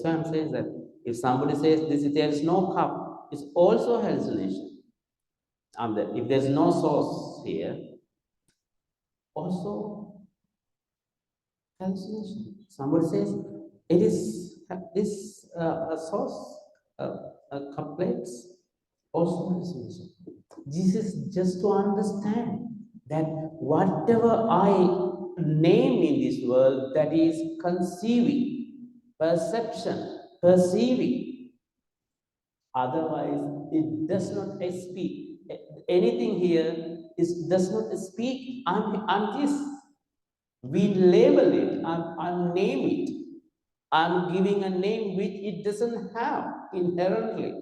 why I'm saying that if somebody says there is no cup, it's also hallucination. If there's no source here, also hallucination. Somebody says it is a source, a complex, also hallucination. This is just to understand that whatever I name in this world, that is conceiving, perception, perceiving. Otherwise, it does not speak. Anything here does not speak. I'm this. We label it. I'm name it. I'm giving a name which it doesn't have inherently.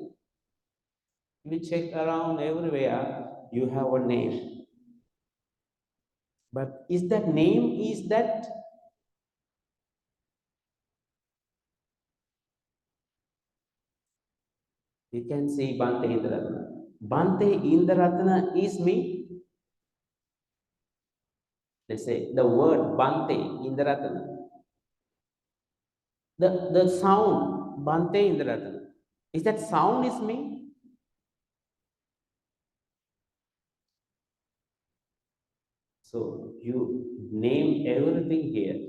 You check around everywhere, you have a name. But is that name, you can say Ven.Indarathana. Ven.Indarathana is me. Let's say the word Ven.Indarathana. The sound Ven.Indarathana. Is that sound is me? So you name everything here.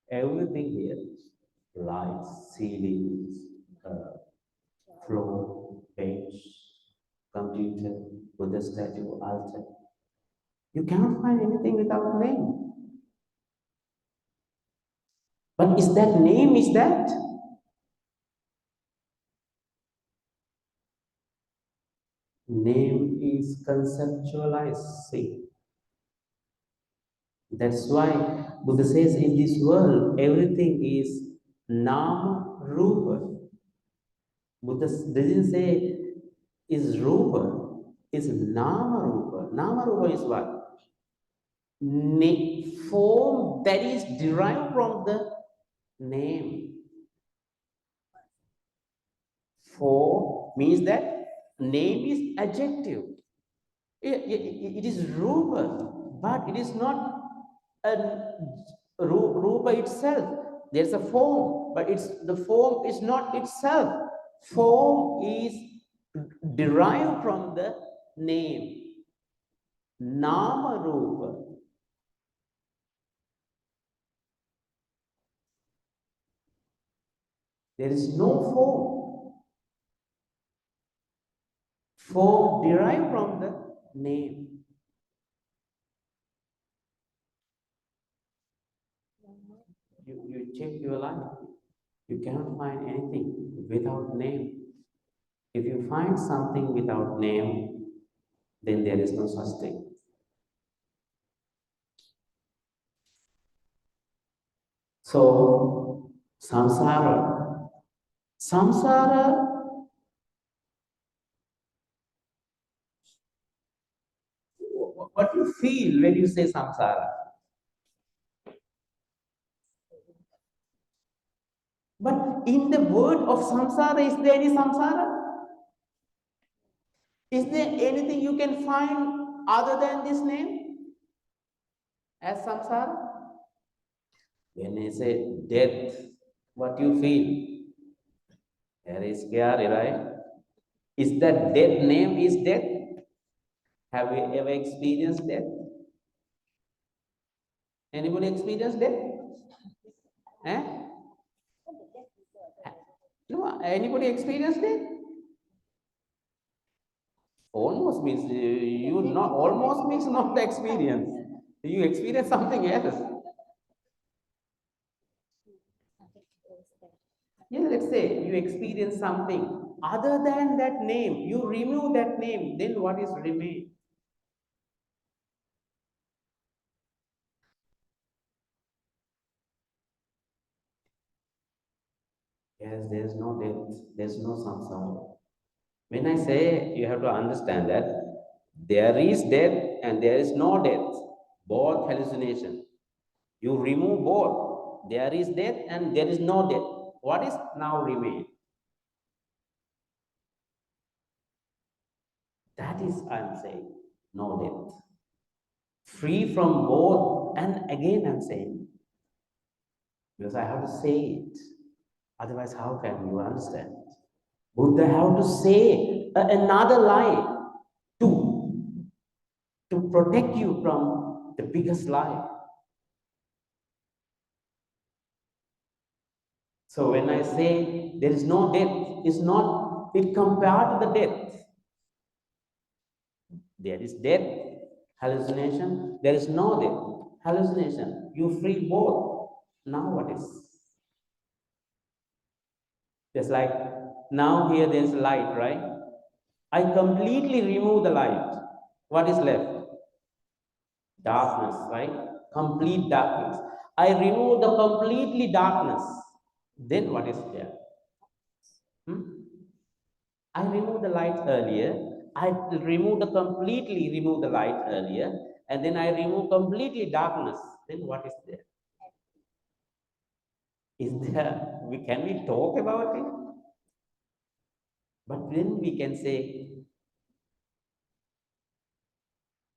Everything here. Lights, ceilings, floor, bench, computer, Buddha statue, altar. You cannot find anything without name. But is that name, is that? Name is conceptualized. See? That's why Buddha says in this world, everything is Nama Rupa. Buddha doesn't say is Rupa, is Nama Rupa. Nama Rupa is what? Form that is derived from the name. Form means that name is adjective. It is Rupa, but it is not a Rupa itself. There's a form, but the form is not itself. Form is derived from the name. Nama Rupa. There is no form. Form derived from the name. You check your life. You cannot find anything without name. If you find something without name, then there is no such thing. So, samsara. Samsara, what you feel when you say samsara? But in the word of samsara, is there any samsara? Is there anything you can find other than this name as samsara? When I say death, what you feel? Very scary, right? Is that death name is death? Have you ever experienced death? Anybody experienced death? Eh? No, anybody experienced death? Almost means you not almost means not the experience. You experience something else. Yeah, let's say you experience something other than that name. You remove that name, then what is remain? Yes, there's no death, there's no samsara. When I say, you have to understand that there is death and there is no death, both hallucination. You remove both. There is death and there is no death. What is now remain? That is, I'm saying, no death. Free from both. And again, I'm saying, because I have to say it. Otherwise, how can you understand? Buddha have to say another lie to protect you from the biggest lie. So when I say there is no death, it's not it compared to the death. There is death, hallucination. There is no death, hallucination. You free both. Now what is? Just like now here there is light, right? I completely remove the light. What is left? Darkness, right? Complete darkness. I remove the completely darkness. Then what is there? I remove the light earlier. I completely remove the light earlier, and then I remove completely darkness. Then what is there? Is there? Can we talk about it? But then we can say,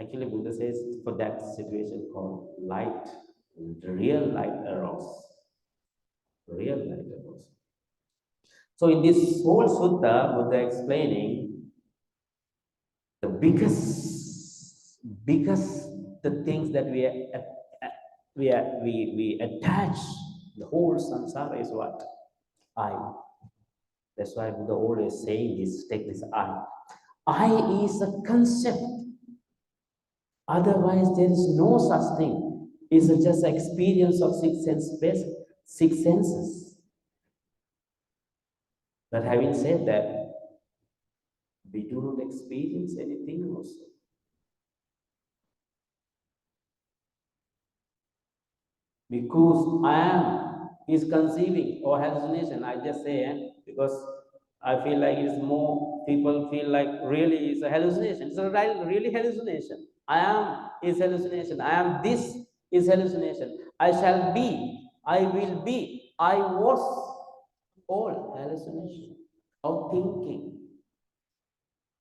actually, Buddha says for that situation called light, the real light arose. Real light arose. So in this whole sutta, Buddha explaining the biggest the things that we attach the whole samsara is what? I. That's why Buddha always saying this, take this I. I is a concept. Otherwise, there is no such thing. It's just an experience of six senses. But having said that, we do not experience anything also. Because I am is conceiving or hallucination. I just say because I feel like it's more people feel like really it's a hallucination. It's a really hallucination. I am is hallucination. I am this is hallucination. I shall be. I will be. I was all hallucination or thinking.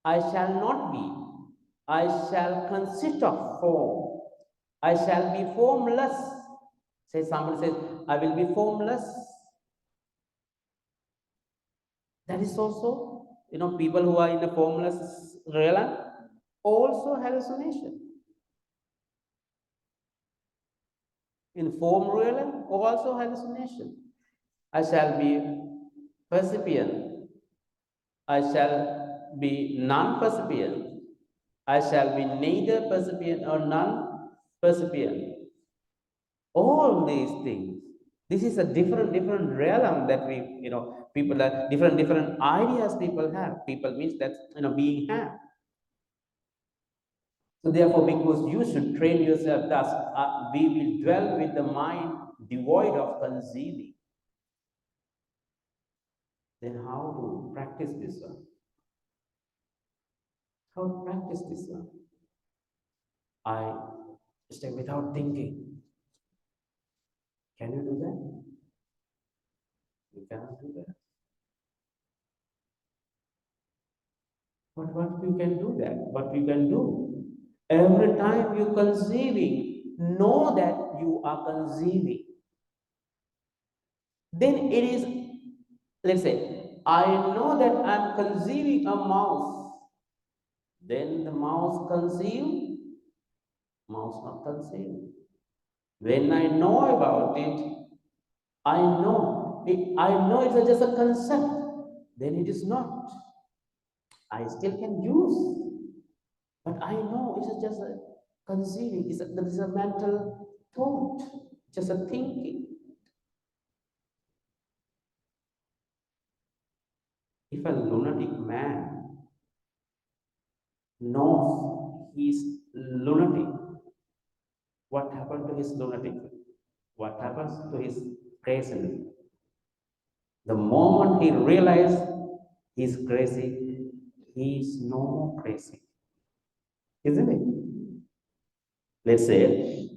I shall not be. I shall consist of form. I shall be formless. Say somebody says, I will be formless. That is also, people who are in the formless realm, also hallucination. In form realm, also hallucination. I shall be percipient. I shall be non-percipient. I shall be neither percipient or non-percipient. All these things. This is a different realm that people are different ideas people have. People means that, being have. So therefore, because you should train yourself thus, we will dwell with the mind devoid of conceiving. Then how to practice this one? How to practice this one? I stay without thinking. Can you do that? You cannot do that. But what you can do that? What you can do? Every time you conceiving, know that you are conceiving. Then it is, let's say, I know that I'm conceiving a mouse. Then the mouse conceive, mouse not conceive. When I know about it, I know it's just a concept. Then it is not. I still can use, but I know it's just a conceiving. There is a mental thought, just a thinking. If a lunatic man knows he's lunatic, what happened to his lunatic? What happens to his craziness? The moment he realizes he's crazy, he's no more crazy. Isn't it? Let's say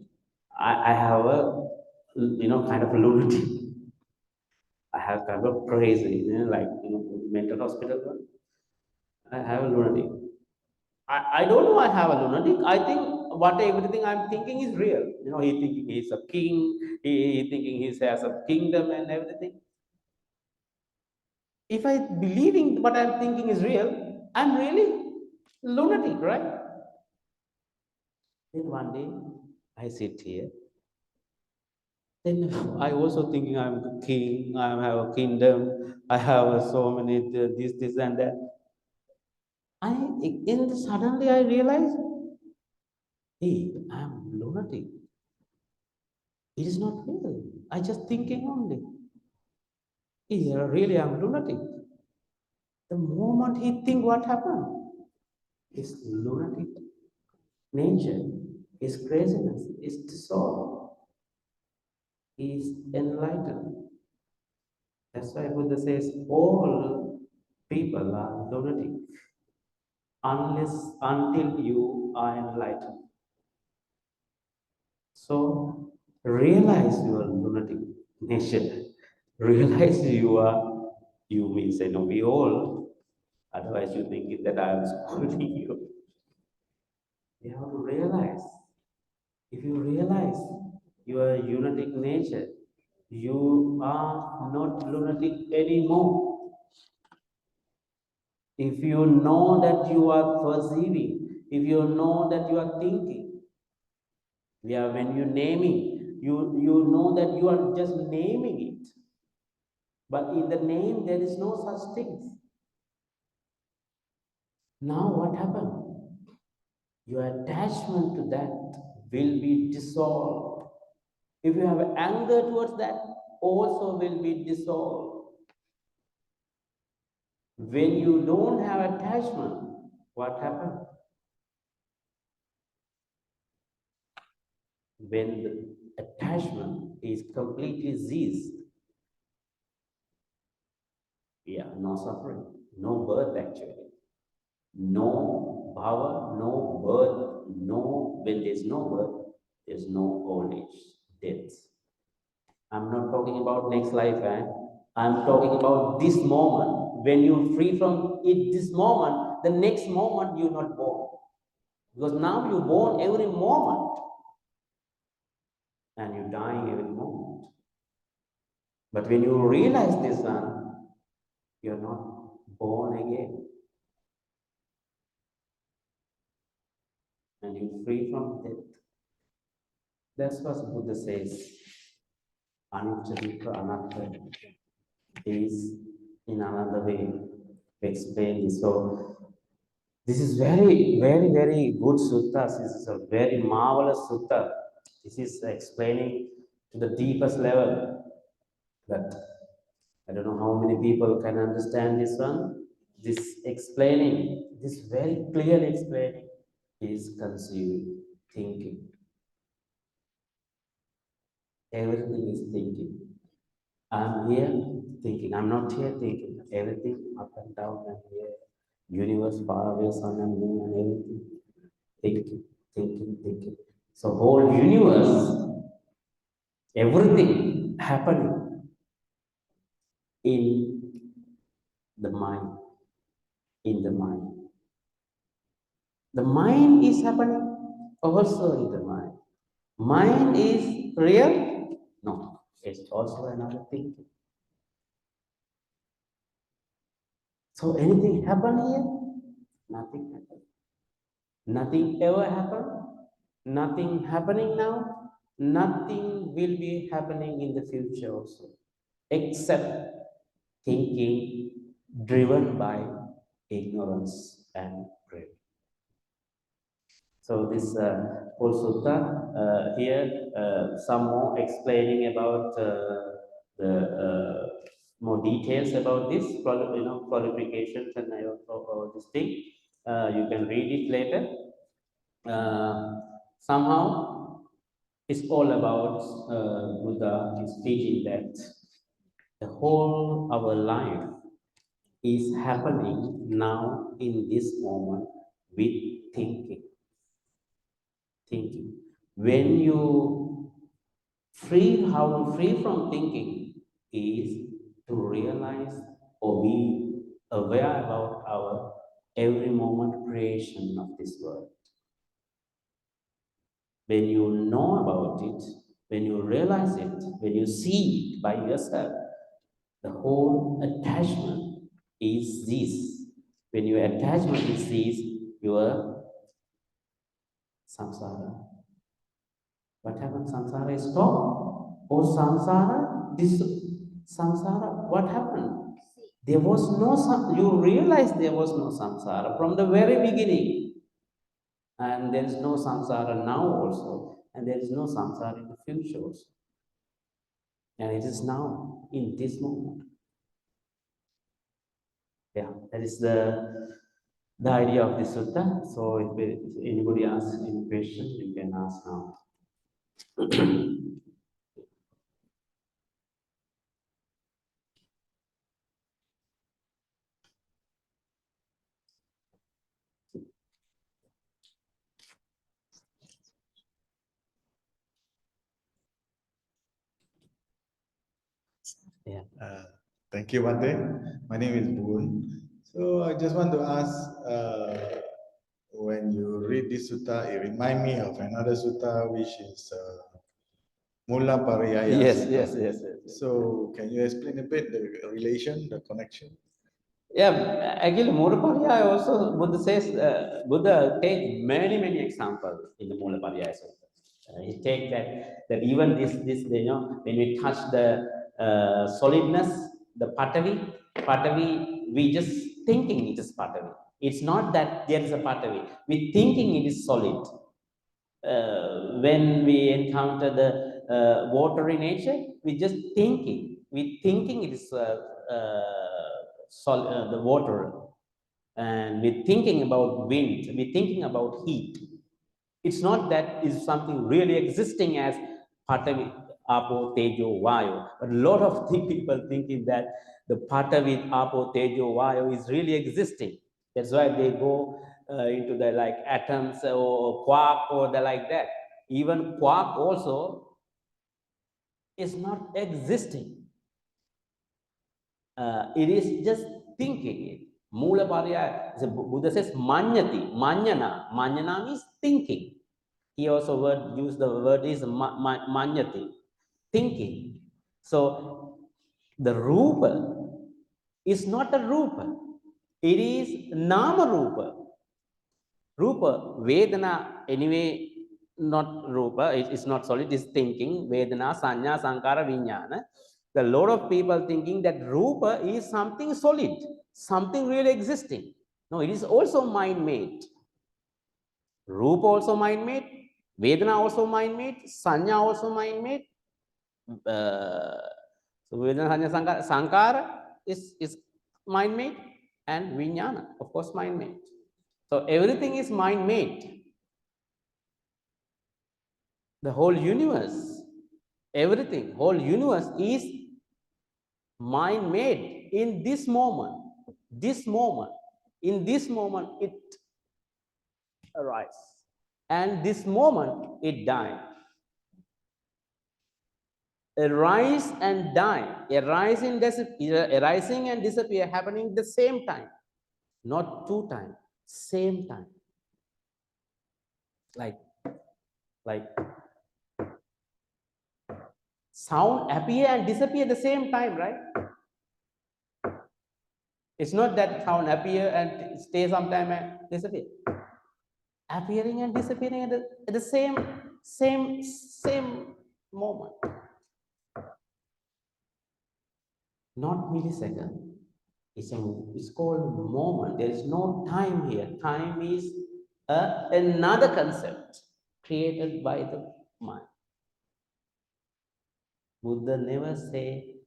I have a kind of a lunatic. I have kind of crazy, like mental hospital. I have a lunatic. I don't know I have a lunatic. I think what everything I'm thinking is real. He thinking he's a king, he thinking he has a kingdom and everything. If I believing what I'm thinking is real, I'm really lunatic, right? Then one day I sit here. Then I also thinking I'm the king, I have a kingdom, I have so many this and that. Suddenly I realize, hey, I'm lunatic. It is not real. I just thinking only. Yeah, really, I'm lunatic. The moment he think what happened, his lunatic nature, his craziness is dissolved. He is enlightened. That's why Buddha says all people are lunatic until you are enlightened. So realize your lunatic nature. Realize you means no, we all. Otherwise, you think that I am scolding you. You have to realize. If you realize your lunatic nature, you are not lunatic anymore. If you know that you are perceiving, if you know that you are thinking, when you're naming, you know that you are just naming it. But in the name, there is no such things. Now what happened? Your attachment to that will be dissolved. If you have anger towards that, also will be dissolved. When you don't have attachment, what happens? When the attachment is completely ceased, no suffering, no birth actually, no bhava, no birth, when there's no birth, there's no old age, death. I'm not talking about next life, I'm talking about this moment. When you're free from it, this moment, the next moment you're not born. Because now you're born every moment and you're dying every moment. But when you realize this one, you're not born again. And you're free from death. That's what Buddha says. Anicca anatta is in another way to explain this. So this is very, very, very good sutta. This is a very marvelous sutta. This is explaining to the deepest level. But I don't know how many people can understand this one. This explaining, this very clearly explaining is conceiving, thinking. Everything is thinking. I'm here thinking. I'm not here thinking. Everything up and down and here. Universe, far away, sun and moon and everything. Thinking, thinking, thinking. So whole universe, everything happening in the mind. In the mind. The mind is happening also in the mind. Mind is real? No. It's also another thinking. So anything happen here? Nothing happened. Nothing ever happened. Nothing happening now. Nothing will be happening in the future also. Except thinking driven by ignorance and greed. So this whole sutta here, some more explaining about the more details about this, qualifications and all this thing. You can read it later. Somehow, it's all about Buddha is teaching that the whole our life is happening now in this moment with thinking. Thinking. When you how to free from thinking is to realize or be aware about our every moment creation of this world. When you know about it, when you realize it, when you see it by yourself, the whole attachment is this. When your attachment is this, your samsara. What happened? Samsara is stopped. Or samsara, this samsara, what happened? There was no, you realize there was no samsara from the very beginning. And there is no samsara now also. And there is no samsara in the future also. And it is now, in this moment. Yeah, that is the idea of this sutta. So if anybody asks any question, you can ask now. Yeah. Thank you, Bante. My name is Boon. So I just want to ask, when you read this sutta, it reminds me of another sutta, which is Mula Pariyaya Yes, Sutta. yes. So can you explain a bit the relation, the connection? Yeah, actually, Mulapariyaya also, Buddha take many examples in the Mulapariyaya Sutta. He take that even this, when we touch the solidness, the patavi, we just thinking it is patavi. It's not that there is a patavi. We thinking it is solid. When we encounter the watery nature, we just thinking. We thinking it is the water, and we're thinking about wind. We're thinking about heat. It's not that is something really existing as Patavi, Apo, Tejo, Vayu. But a lot of people thinking that the Patavi, Apo, Tejo, Vayu is really existing. That's why they go into the like atoms or quark or the like that. Even quark also is not existing. It is just thinking it. Mula Pariyaya, Buddha says manyati, manyana. Manyana means thinking. He also used the word is manyati, thinking. So the rupa is not a rupa. It is nama rupa. Rupa, Vedana, anyway, not rupa, it's not solid, it's thinking. Vedana, Sanya, Sankara, Vijnana. A lot of people thinking that rupa is something solid, something really existing. No, it is also mind-made. Rupa also mind-made, Vedana also mind-made, Sanya also mind-made. So Vedana, Sanya, Sankara is mind-made, and Vijnana, of course, mind-made. So everything is mind-made. The whole universe, everything, whole universe is mind-made in this moment. In this moment, it arises. And this moment, it dies. Arise and die. Arising and disappear happening at the same time. Not two times, same time. Like sound appear and disappear at the same time, right? It's not that sound appear and stay sometime and disappear. Appearing and disappearing at the same moment. Not millisecond. It's called moment. There is no time here. Time is another concept created by the mind. Buddha never say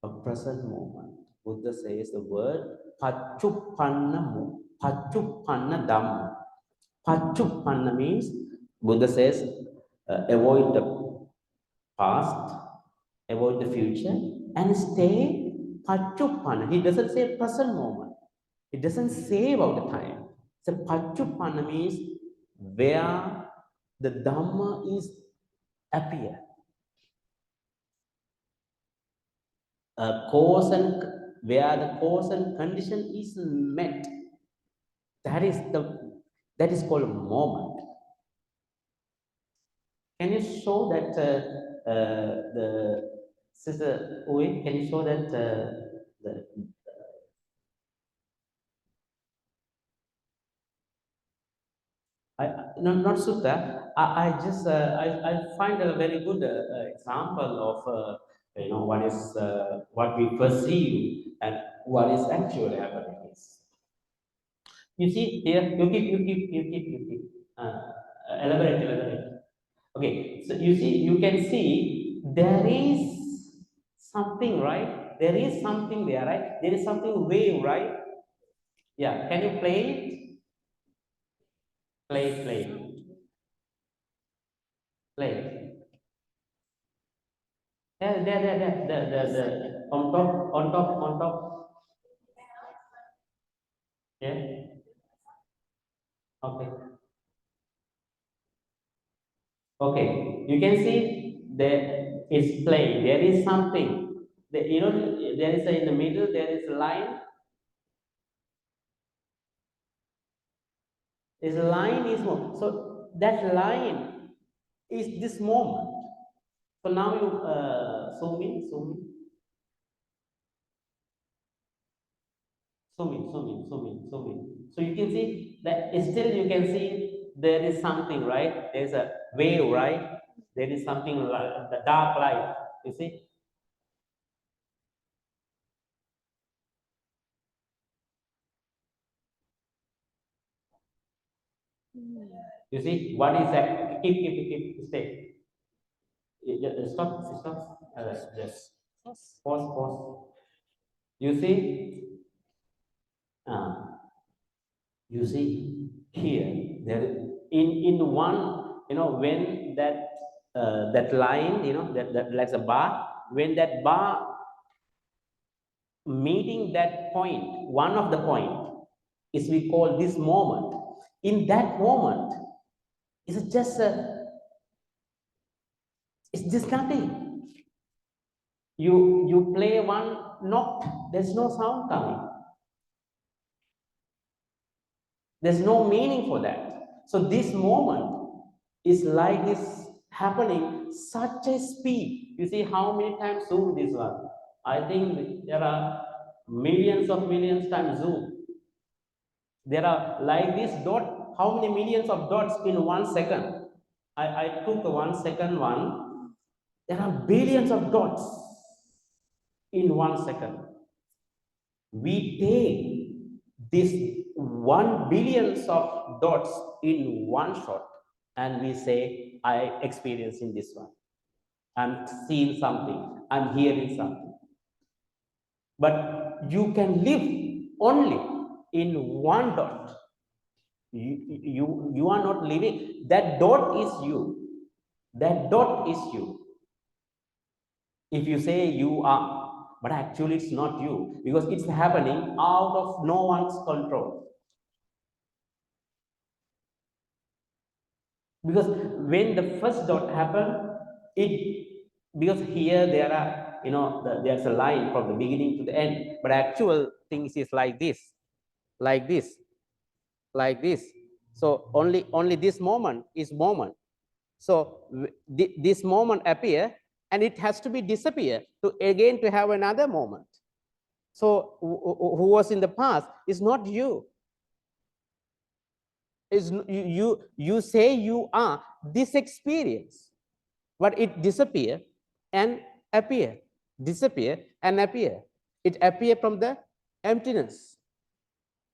a present moment. Buddha says the word Pachuppanna Dhamma. Pachuppanna means, Buddha says, avoid the past, avoid the future, and stay Pachuppanna. He doesn't say present moment. He doesn't say about the time. So Pachuppanna means where the Dhamma is appear. A cause and where the cause and condition is met, that is called moment. Can you show that the sister Uwe, can you show that the not sutta. I just I find a very good example of what is what we perceive and what is actually happening. You see here, you keep. Elaborate. Okay, so you can see there is something, right? There is something there, right? There is something wave, right? Yeah, can you play it? Play. There. On top. Yeah. Okay. Okay. You can see there is play. There is something. There is in the middle. There is a line. This line is more. So that line is this moment. So now you zoom in. So you can see that still you can see there is something, right? There's a wave, right? There is something like the dark light. You see? You see what is that? Keep, stay. Stop. Just pause. You see? You see here there in one, when that line, that like a bar, when that bar meeting that point, one of the point is we call this moment. In that moment, it's just nothing. You play one note, there's no sound coming. There's no meaning for that. So this moment is like this happening such a speed. You see how many times zoom this one? I think there are millions times zoom. There are like this dot, how many millions of dots in 1 second? I took the 1 second one. There are billions of dots in 1 second. We take this 1 billions of dots in one shot and we say, I experiencing this one. I'm seeing something. I'm hearing something. But you can live only in one dot. You are not living. That dot is you. That dot is you. If you say you are, but actually it's not you, because it's happening out of no one's control. Because when the first dot happened, because here there are, there's a line from the beginning to the end, but actual things is like this. So only this moment is moment. So this moment appear and it has to be disappear to again to have another moment. So who was in the past is not you. Is you say you are this experience, but it disappear and appear, disappear and appear. It appear from the emptiness.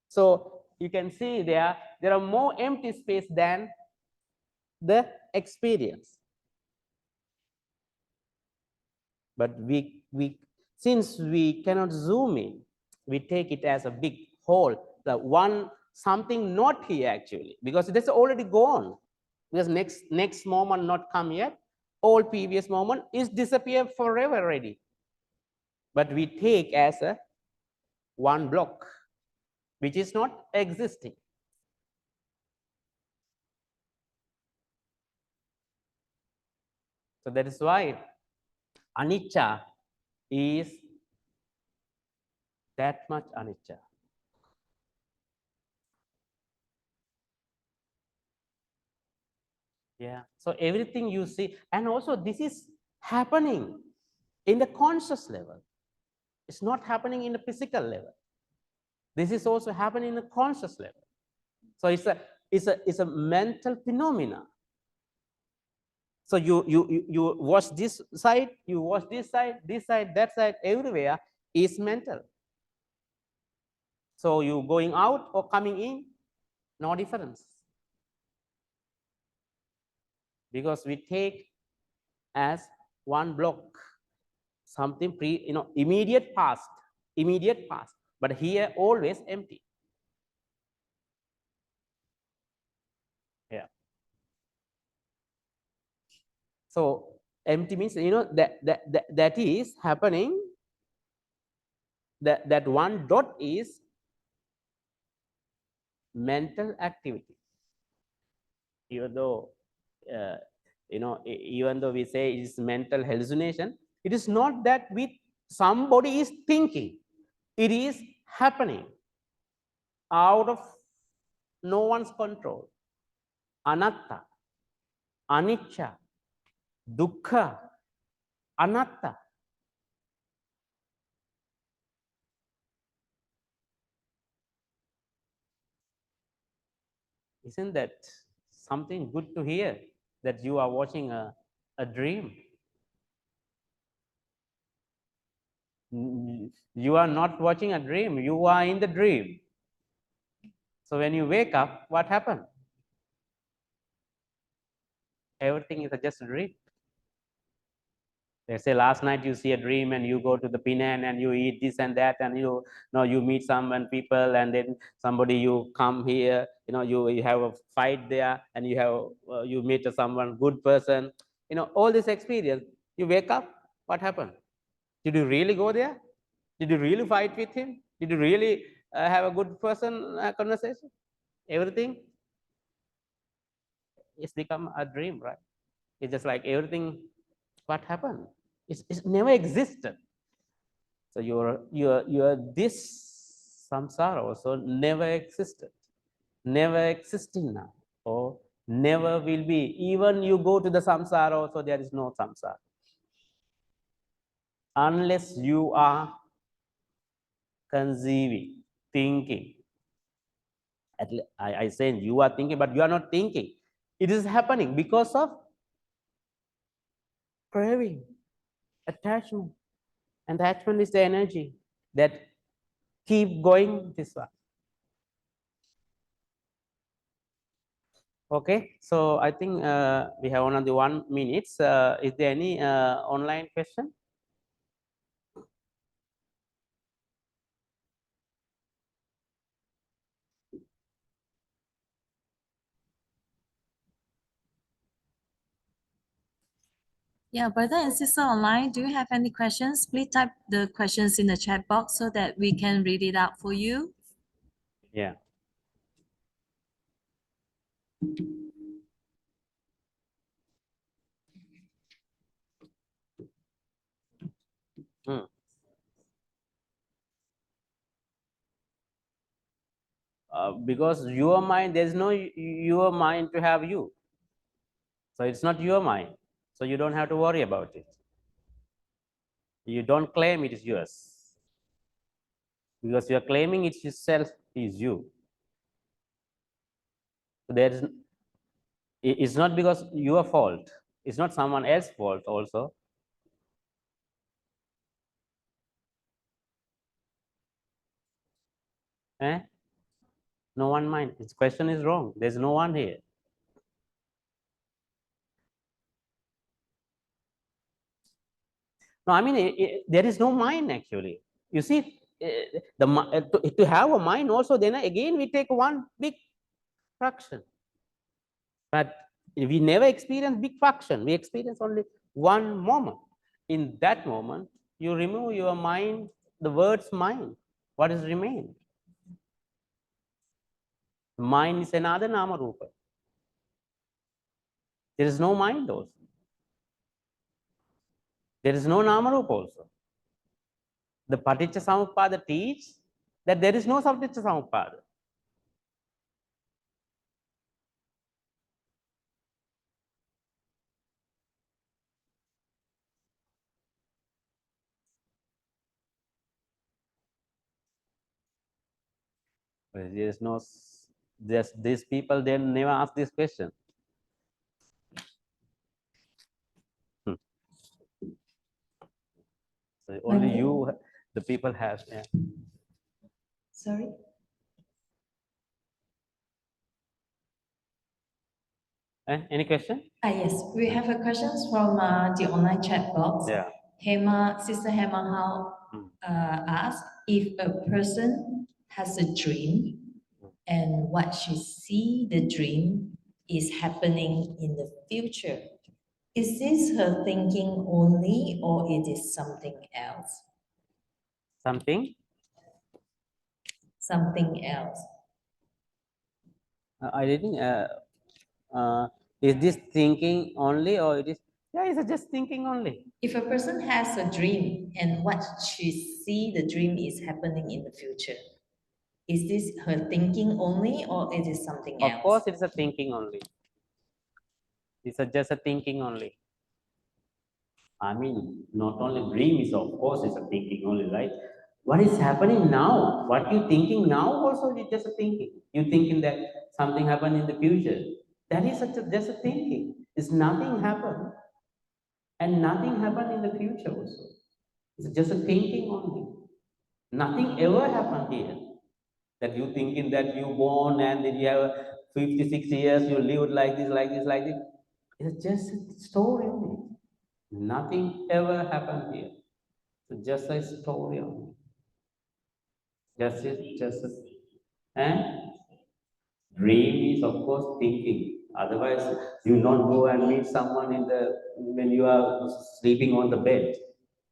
So you can see there are more empty space than the experience. But since we cannot zoom in, we take it as a big whole, the one something not here actually, because it is already gone. Because next moment not come yet, all previous moment is disappear forever already. But we take as a one block, which is not existing. So that is why anicca is that much anicca. Yeah. So everything you see, and also this is happening in the conscious level. It's not happening in the physical level. This is also happening in the conscious level. So it's a mental phenomena. So you watch this side, you watch this side, that side, everywhere is mental. So you going out or coming in, no difference. Because we take as one block something immediate past, but here always empty. Yeah. So empty means that is happening. That one dot is mental activity. Even though even though we say it is mental hallucination, it is not that somebody is thinking. It is happening out of no one's control. Anatta, anicca, dukkha, anatta. Isn't that something good to hear, that you are watching a dream? You are not watching a dream, you are in the dream. So when you wake up, what happened? Everything is just a dream. Let's say last night you see a dream and you go to the Penang and you eat this and that, and you meet some people, and then somebody, you come here, you have a fight there, and you meet someone, good person, all this experience. You wake up, what happened? Did you really go there? Did you really fight with him? Did you really have a good person conversation? Everything it's become a dream, right? It's just like everything. What happened? It's never existed. So your this samsara also never existed, never existing now, or never will be. Even you go to the samsara also, there is no samsara, unless you are conceiving, thinking. I say you are thinking, but you are not thinking. It is happening because of craving, attachment. And attachment is the energy that keep going this way. Okay, so I think we have only 1 minute. Is there any online question? Yeah, brother and sister online, do you have any questions? Please type the questions in the chat box so that we can read it out for you. Yeah. Because your mind, there's no your mind to have you. So it's not your mind. So you don't have to worry about it. You don't claim it is yours. Because you are claiming it itself is you. So it's not because your fault. It's not someone else's fault also. Eh? No one mind. This question is wrong. There's no one here. No, I mean, there is no mind actually. You see, to have a mind also, then again we take one big fraction. But we never experience big fraction. We experience only one moment. In that moment, you remove your mind, the words mind. What is remained? Mind is another nama rupa. There is no mind also. There is no Namarupa also. The Paticca Samuppada teaches that there is no Paticca Samuppada. There is no, these people, they never ask this question. So only Okay. you, the people have. Yeah. Sorry. Any question? Yes, we have a questions from the online chat box. Yeah. Sister Hema How asked if a person has a dream and what she see the dream is happening in the future. Is this her thinking only or it is something else? Something? Something else. I didn't. Is this thinking only, or it is? Yeah, it's just thinking only. If a person has a dream and what she see the dream is happening in the future, is this her thinking only or it is something else? Of course, it's a thinking only. It's just a thinking only. I mean, not only dream is, of course, it's a thinking only, right? What is happening now? What you thinking now also is just a thinking. You thinking that something happened in the future. That is just a thinking. It's nothing happened. And nothing happened in the future also. It's just a thinking only. Nothing ever happened here. That you thinking that you born and then you have 56 years, you lived like this, like this, like this. It's just a story only. Nothing ever happened here. It's just a story only. Just a, and dream is of course thinking. Otherwise, you not go and meet someone in the when you are sleeping on the bed,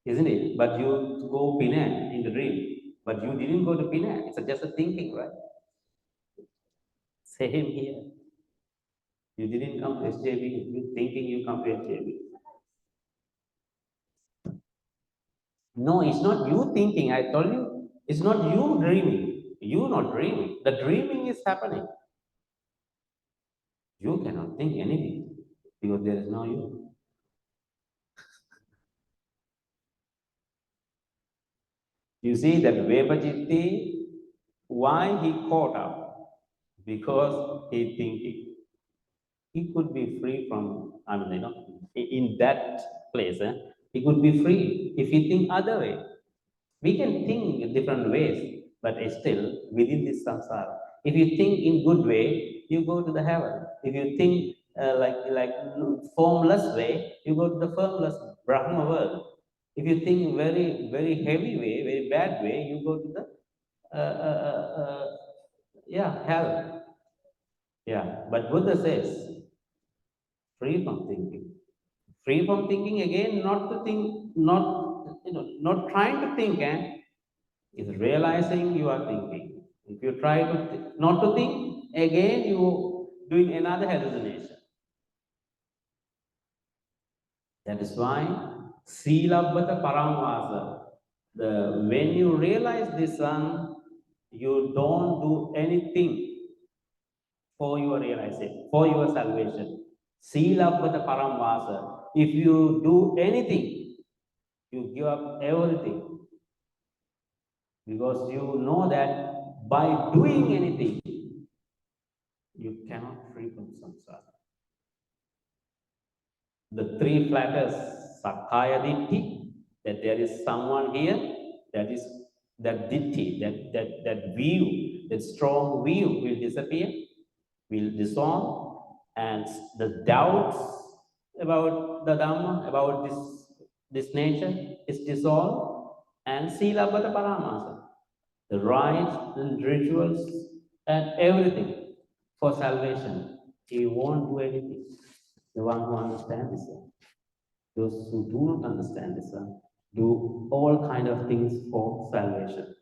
isn't it? But you go Penang in the dream. But you didn't go to Penang. It's just a thinking, right? Same here. You didn't come to SJB. You thinking you come to SJB. No, it's not you thinking. I told you, it's not you dreaming. You not dreaming. The dreaming is happening. You cannot think anything because there is no you. You see that Vepachitti, why he caught up? Because he thinking. He could be free from, I mean, in that place, he could be free if he think other way. We can think in different ways, but still within this samsara. If you think in good way, you go to the heaven. If you think like formless way, you go to the formless Brahma world. If you think very heavy way, very bad way, you go to the yeah, hell. Yeah, but Buddha says free from thinking. Free from thinking again, not to think, not trying to think, and is realizing you are thinking. If you try to not to think, again you doing another hallucination. That is why Silabbata Paramvasa. When you realize this son, you don't do anything for your realization, for your salvation. Silabbata Paramvasa. If you do anything, you give up everything. Because you know that by doing anything, you cannot free from samsara. The three flatters, Sakaya Ditti, that there is someone here, that is that Ditti, that view, that strong view will disappear, will dissolve, and the doubts about the Dhamma, about this nature is dissolved, and Sila Bhata Paramasa, the rites and rituals and everything for salvation. He won't do anything. The one who understands this, those who do not understand this, do all kind of things for salvation.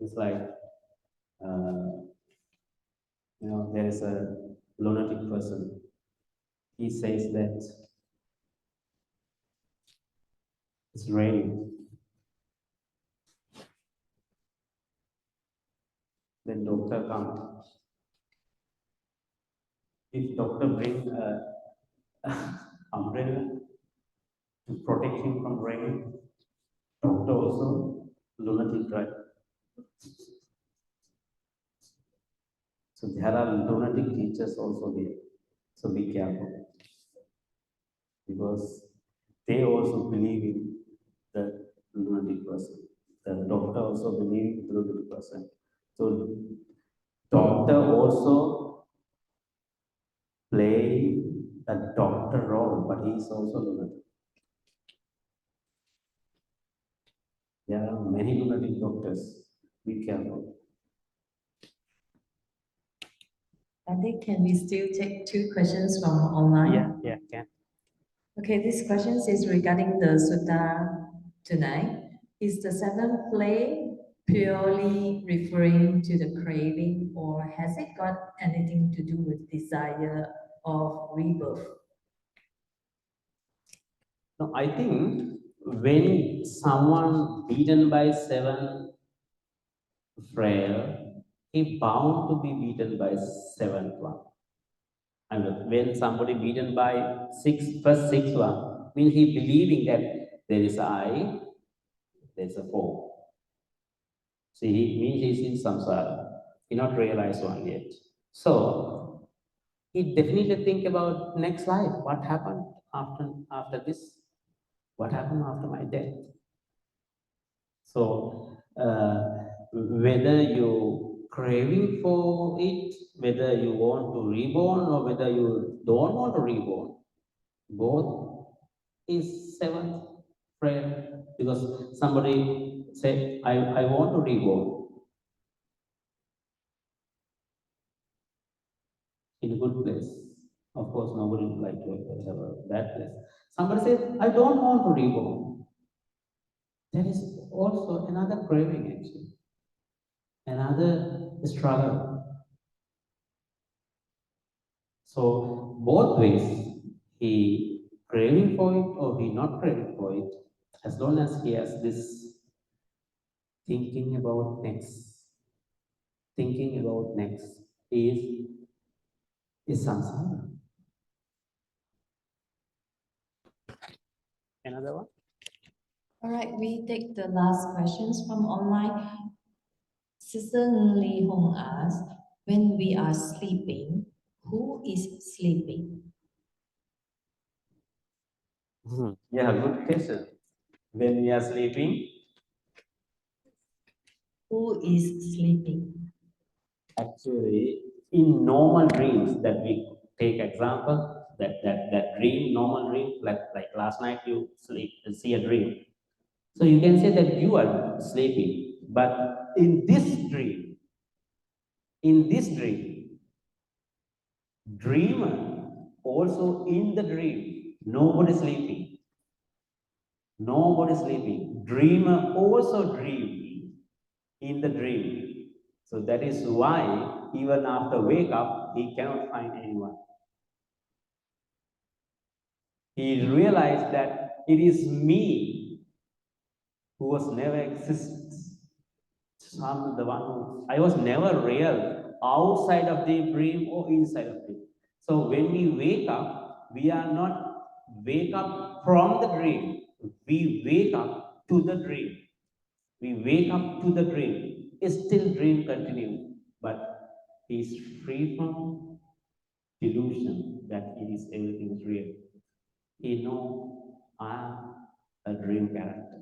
It's like uh, You know, there is a lunatic person. He says that it's raining. Then doctor comes. If doctor brings a umbrella to protect him from rain, doctor also lunatic, right? So there are lunatic teachers also there. So be careful, because they also believe in the lunatic person. The doctor also believes in the lunatic person. So doctor also play a doctor role, but he is also lunatic. There are many lunatic doctors. Be careful. I think can we still take 2 questions from online? Yeah, can. Okay, this question is regarding the sutta tonight. Is the 7th play purely referring to the craving, or has it got anything to do with desire of rebirth? No, I think when someone beaten by 7 frail, he bound to be beaten by 7th one. And when somebody beaten by first 6 one, means he believing that there is I, there is a 4. See, he means he's in samsara. He not realized one yet. So he definitely think about next life. What happened after this? What happened after my death? So whether you craving for it, whether you want to reborn or whether you don't want to reborn, both is 7th prayer. Because somebody said, I want to reborn in a good place. Of course, nobody would like to have a bad place. Somebody said, I don't want to reborn. There is also another craving, actually, another struggle. So both ways, he craving for it or he not craving for it, as long as he has this thinking about next, is samsara. Another one? All right, we take the last questions from online. Sister Lee Hong asks, when we are sleeping, who is sleeping? Yeah, good question. When we are sleeping, Who is sleeping? actually, in normal dreams that we take example, that dream, normal dream, like last night you see a dream. So you can say that you are sleeping, but in this dream, dreamer also in the dream, nobody sleeping, nobody sleeping. Dreamer also dreaming in the dream. So that is why even after wake up, he cannot find anyone. He realized that it is me who was never exists. I'm the one who I was never real outside of the dream or inside of it. So when we wake up, we are not wake up from the dream. We wake up to the dream. We wake up to the dream. It's still dream continue, but he's free from delusion that it is everything is real. He know I'm a dream character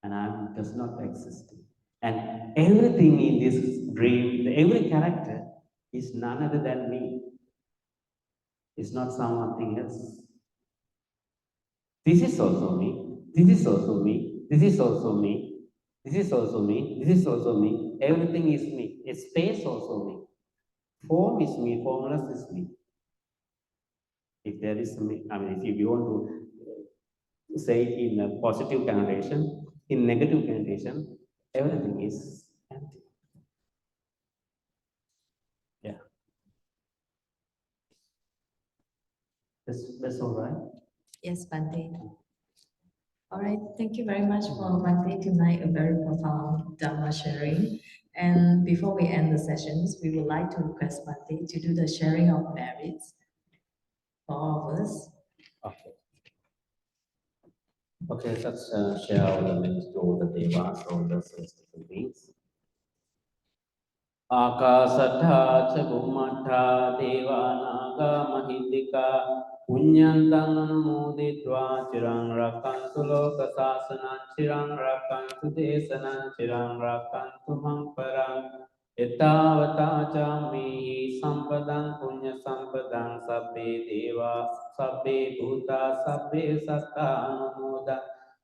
and I does not exist. And everything in this dream, every character is none other than me. It's not something else. This is also me. This is also me. This is also me. This is also me. This is also me. Everything is me. A space also me. Form is me. Formless is me. If there is me, I mean, if you want to say it in a positive connotation, in negative connotation, everything is empty. That's all right. Yes, Bante. All right, thank you very much for Bante tonight, a very profound Dharma sharing. And before we end the sessions, we would like to request Bante to do the sharing of merits for all of us. Okay. Okay, let's share all the merits to all the devas, all the celestial beings. Akasatha ca Bhummatha Deva Naga Mahindika Punyantang Anumoditva Chirang Rakantu Loka Sasanam Chirang Rakantu Desanam Chirang Rakantu Mamparam Etavata Chami Sampadang Punya Sampadang Sabbe Deva Sabbe Bhuta Sabbe Satta Anumoda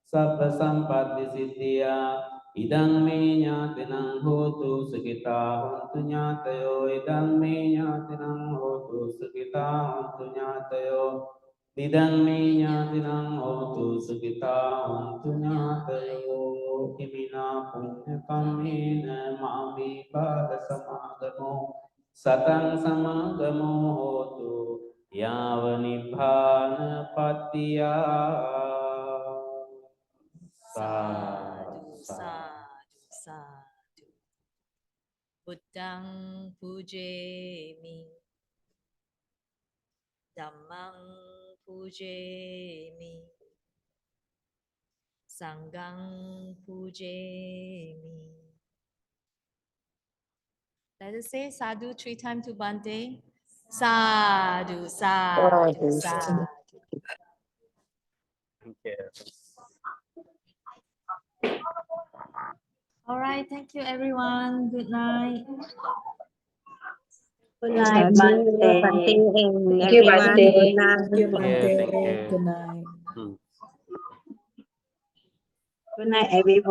Sabba Sampati Siddhya Idang me nyatinang hotu sukita hontu nyatayo. Idang me nyatinang hotu sukita hontu nyatayo. Idang me nyatinang hotu sukita hontu nyatayo. Imina punya kamena mami pada samagamo. Satang samagamo hotu yava nibbana patiya. Sadhu, sadhu, sadhu. Buddhang pujemi. Dhammang pujemi. Sanghang pujemi. Let us say sadhu 3 times to Bante. Sadhu, sadhu, sadhu. Okay. All right, thank you everyone. Good night. Good night, Bante, and Thank you, everyone. Bante. Good night. Thank you, Yeah, Bante. thank you. Good night. Hmm. Good night, everyone.